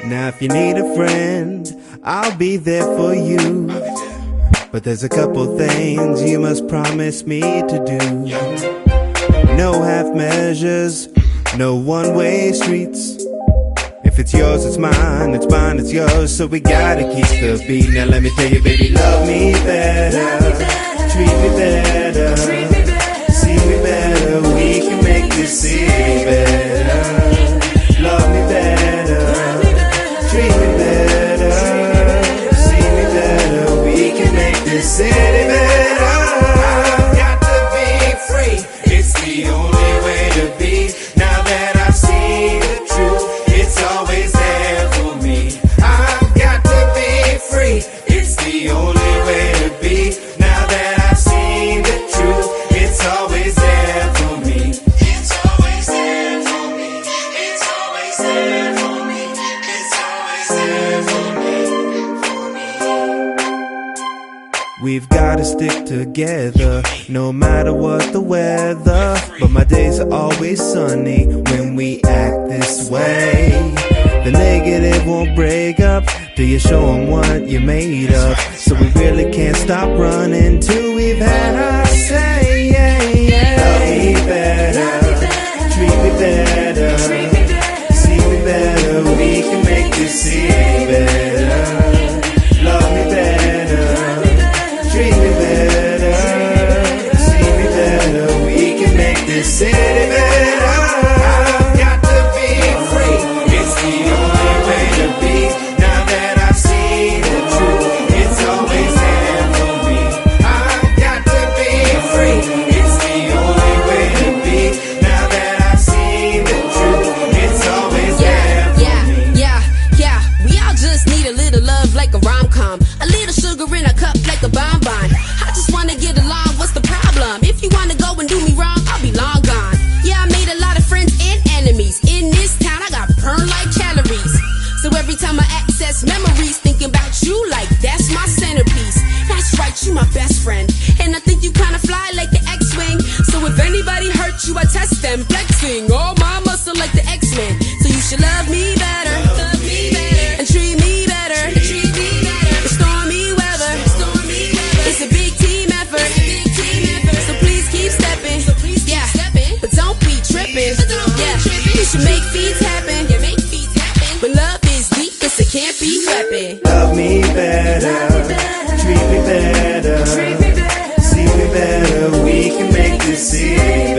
Now if you need a friend, I'll be there for you. But there's a couple things you must promise me to do. No half measures, no one-way streets. If it's yours, it's mine, it's mine, it's yours. So we gotta keep the beat. Now let me tell you, baby, love me better, treat me better, see me better. We can make this city better. Love me better, treat me better, see me better. We can make this city better. I've got to be free, it's the only way to be. Now that I've seen the truth, it's always there for me. I've got to be free, it's the only way to be. Now that I've seen the truth, stick together, no matter what the weather. But my days are always sunny when we act this way. The negative won't break up till you show them what you're made of. So we really can't stop running till we've had our say. Love me better, treat me better, see me better, we can make this city better. Love me better, treat me better, see me better, we can make this city better. I've got to be free, it's the only way to be. Now that I've seen the truth, it's always there for me. I've got to be free, it's the only way to be. Now that I've seen the truth, it's always there for me. Yeah, we all just need a little love like a rom-com, a little sugar in a cup like a bonbon. I just wanna get along, what's the problem? If you wanna go and do me wrong, I'll be long gone. Yeah, I made a lot of friends and enemies. In this town, I got burned like calories. So every time I access memories, thinking about you like that's my centerpiece. That's right, you my best friend. And I think you kinda fly like the X-Wing. So if anybody hurt you, I test them, flexing all my muscle like the X-Men. So you should love me better, and treat me better, in stormy weather. It's a big team effort, so please keep stepping, yeah, but don't be tripping, yeah. You should make feats happen, but love is deep, cause it can't be weapon. Love me better, treat me better, see me better, we can make this city